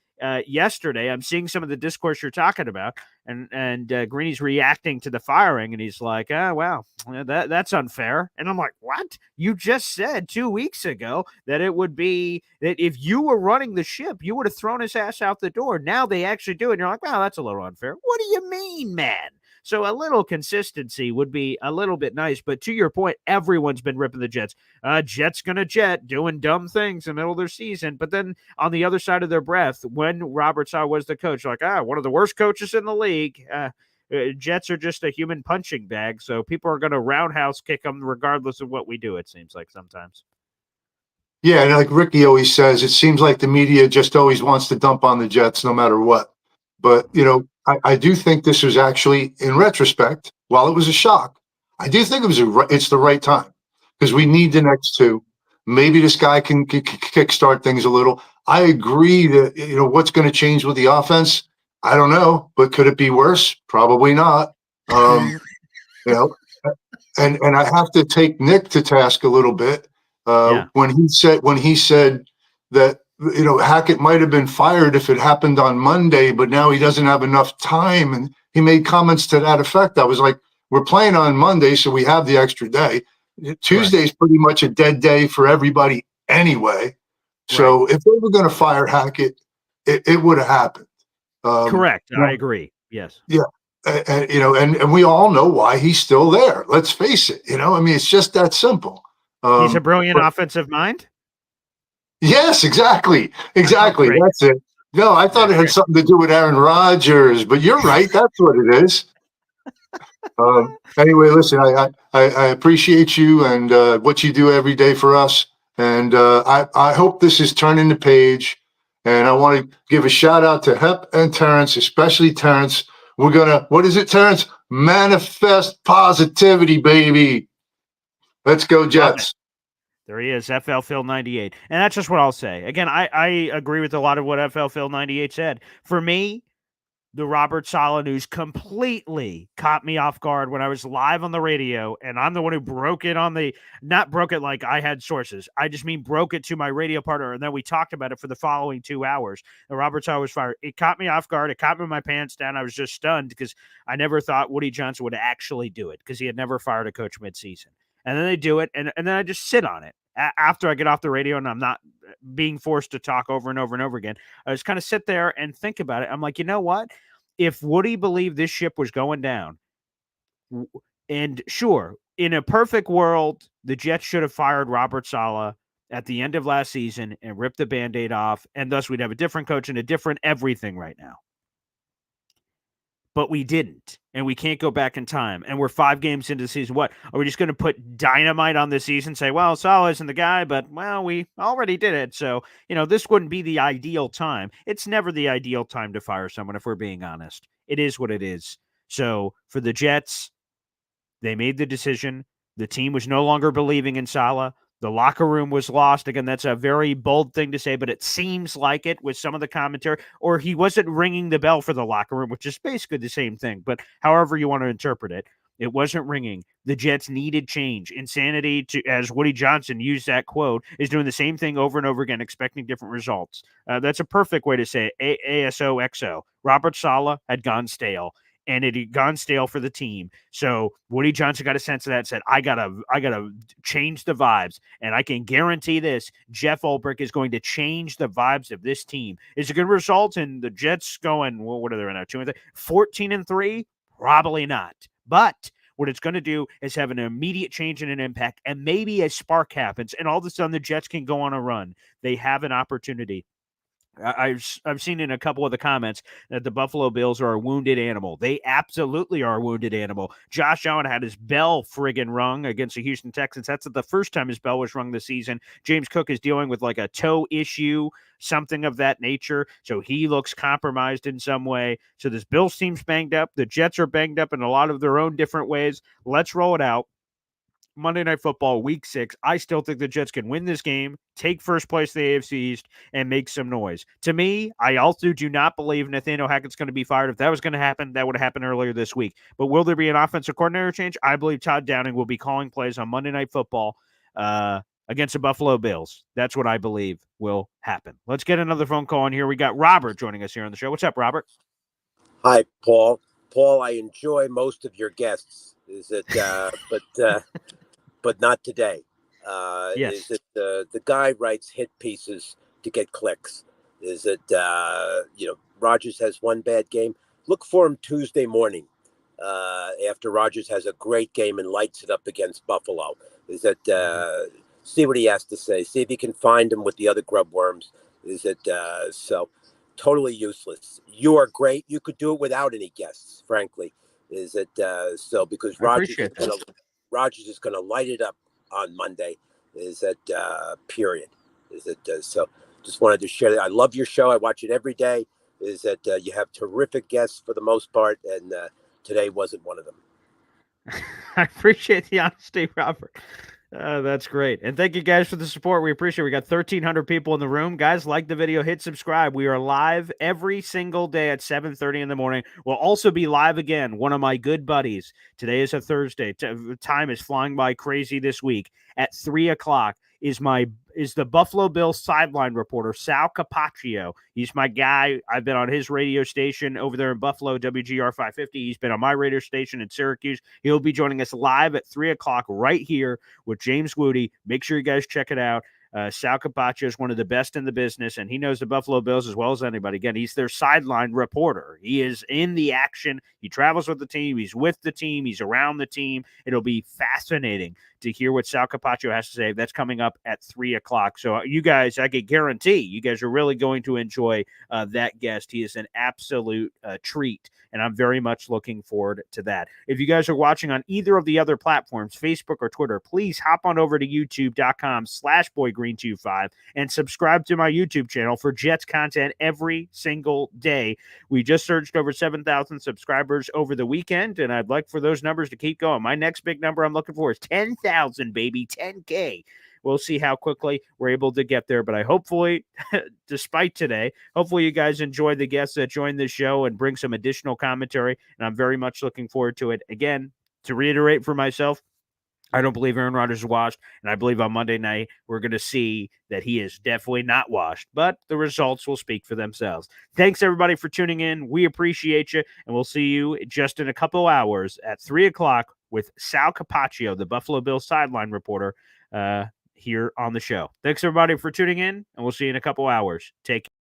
yesterday, I'm seeing some of the discourse you're talking about, and Greeny's reacting to the firing, and he's like, wow, that's unfair. And I'm like, what? You just said 2 weeks ago that it would be that if you were running the ship, you would have thrown his ass out the door. Now they actually do it. And you're like, wow, that's a little unfair. What do you mean, man? So a little consistency would be a little bit nice. But to your point, everyone's been ripping the Jets. Jets gonna jet, doing dumb things in the middle of their season. But then on the other side of their breath, when Robert Saleh was the coach, like, one of the worst coaches in the league. Jets are just a human punching bag. So people are going to roundhouse kick them regardless of what we do, it seems like sometimes. Yeah, and like Ricky always says, it seems like the media just always wants to dump on the Jets no matter what. But, I do think this was actually, in retrospect, while it was a shock, I do think it's the right time because we need the next two. Maybe this guy can kickstart things a little. I agree that, what's going to change with the offense? I don't know, but could it be worse? Probably not. And I have to take Nick to task a little bit when he said that, Hackett might have been fired if it happened on Monday, but now he doesn't have enough time. And he made comments to that effect. I was like, we're playing on Monday, so we have the extra day. Tuesday is pretty much a dead day for everybody anyway. So if they were going to fire Hackett, it would have happened. Correct. I agree. Yes. Yeah. And we all know why he's still there. Let's face it. It's just that simple. He's a brilliant offensive mind. Yes, exactly. That's it. No, I thought it had something to do with Aaron Rodgers, but you're right. That's what it is. Anyway, listen, I appreciate you and what you do every day for us. And I hope this is turning the page. And I want to give a shout out to Hep and Terrence, especially Terrence. We're going to, what is it, Terrence? Manifest positivity, baby. Let's go, Jets. There he is, FL Phil 98. And that's just what I'll say. Again, I agree with a lot of what FL Phil 98 said. For me, the Robert Saleh news completely caught me off guard when I was live on the radio, and I'm the one who broke it not broke it like I had sources. I just mean broke it to my radio partner, and then we talked about it for the following 2 hours. And Robert Saleh was fired. It caught me off guard. It caught me with my pants down. I was just stunned because I never thought Woody Johnson would actually do it because he had never fired a coach midseason. And then they do it, and then I just sit on it. After I get off the radio and I'm not being forced to talk over and over and over again, I just kind of sit there and think about it. I'm like, you know what? If Woody believed this ship was going down, and sure, in a perfect world, the Jets should have fired Robert Saleh at the end of last season and ripped the Band-Aid off, and thus we'd have a different coach and a different everything right now. But we didn't, and we can't go back in time. And we're 5 games into the season. What? Are we just going to put dynamite on the season, say, well, Saleh isn't the guy, but, well, we already did it. So, this wouldn't be the ideal time. It's never the ideal time to fire someone, if we're being honest. It is what it is. So, for the Jets, they made the decision. The team was no longer believing in Saleh. The locker room was lost. Again, that's a very bold thing to say, but it seems like it with some of the commentary. Or he wasn't ringing the bell for the locker room, which is basically the same thing. But however you want to interpret it, it wasn't ringing. The Jets needed change. Insanity, as Woody Johnson used that quote, is doing the same thing over and over again, expecting different results. That's a perfect way to say it. ASOXO. Robert Saleh had gone stale. And it had gone stale for the team. So Woody Johnson got a sense of that and said, I gotta change the vibes. And I can guarantee this, Jeff Ulbrich is going to change the vibes of this team. Is it going to result in the Jets going, well, what are they right now, 14-3? Probably not. But what it's going to do is have an immediate change and an impact, and maybe a spark happens, and all of a sudden the Jets can go on a run. They have an opportunity. I've seen in a couple of the comments that the Buffalo Bills are a wounded animal. They absolutely are a wounded animal. Josh Allen had his bell friggin' rung against the Houston Texans. That's the first time his bell was rung this season. James Cook is dealing with like a toe issue, something of that nature. So he looks compromised in some way. So this Bills team's banged up. The Jets are banged up in a lot of their own different ways. Let's roll it out. Monday Night Football, Week 6. I still think the Jets can win this game, take first place in the AFC East, and make some noise. To me, I also do not believe Nathaniel Hackett's going to be fired. If that was going to happen, that would have happened earlier this week. But will there be an offensive coordinator change? I believe Todd Downing will be calling plays on Monday Night Football against the Buffalo Bills. That's what I believe will happen. Let's get another phone call in here. We got Robert joining us here on the show. What's up, Robert? Hi, Paul. Paul, I enjoy most of your guests. Is it, but not today. Yes. Is it the guy writes hit pieces to get clicks? Is it, Rodgers has one bad game? Look for him Tuesday morning after Rodgers has a great game and lights it up against Buffalo. Is it, see what he has to say. See if you can find him with the other grub worms. Is it, so totally useless. You are great. You could do it without any guests, frankly. Is it, so because Rodgers is going to light it up on Monday. Is that period? Is it so? Just wanted to share that. I love your show. I watch it every day. Is that you have terrific guests for the most part, and today wasn't one of them. I appreciate the honesty, Robert. That's great. And thank you guys for the support. We appreciate it. We got 1,300 people in the room. Guys, like the video, hit subscribe. We are live every single day at 7:30 in the morning. We'll also be live again. One of my good buddies. Today is a Thursday. Time is flying by crazy this week. At 3 o'clock is the Buffalo Bills sideline reporter, Sal Capaccio. He's my guy. I've been on his radio station over there in Buffalo, WGR 550. He's been on my radio station in Syracuse. He'll be joining us live at 3 o'clock right here with James Woody. Make sure you guys check it out. Sal Capaccio is one of the best in the business, and he knows the Buffalo Bills as well as anybody. Again, he's their sideline reporter. He is in the action. He travels with the team. He's with the team. He's around the team. It'll be fascinating to hear what Sal Capaccio has to say. That's coming up at 3 o'clock. So you guys, I can guarantee you guys are really going to enjoy that guest. He is an absolute treat, and I'm very much looking forward to that. If you guys are watching on either of the other platforms, Facebook or Twitter, please hop on over to youtube.com/boygreen25 and subscribe to my YouTube channel for Jets content every single day. We just surged over 7,000 subscribers over the weekend, and I'd like for those numbers to keep going. My next big number I'm looking for is 10,000, baby, 10K. We'll see how quickly we're able to get there, but I hopefully, despite today, hopefully you guys enjoy the guests that join the show and bring some additional commentary, and I'm very much looking forward to it. Again, to reiterate for myself, I don't believe Aaron Rodgers is washed, and I believe on Monday night we're going to see that he is definitely not washed, but the results will speak for themselves. Thanks, everybody, for tuning in. We appreciate you, and we'll see you just in a couple hours at 3 o'clock with Sal Capaccio, the Buffalo Bills sideline reporter, here on the show. Thanks, everybody, for tuning in, and we'll see you in a couple hours. Take care.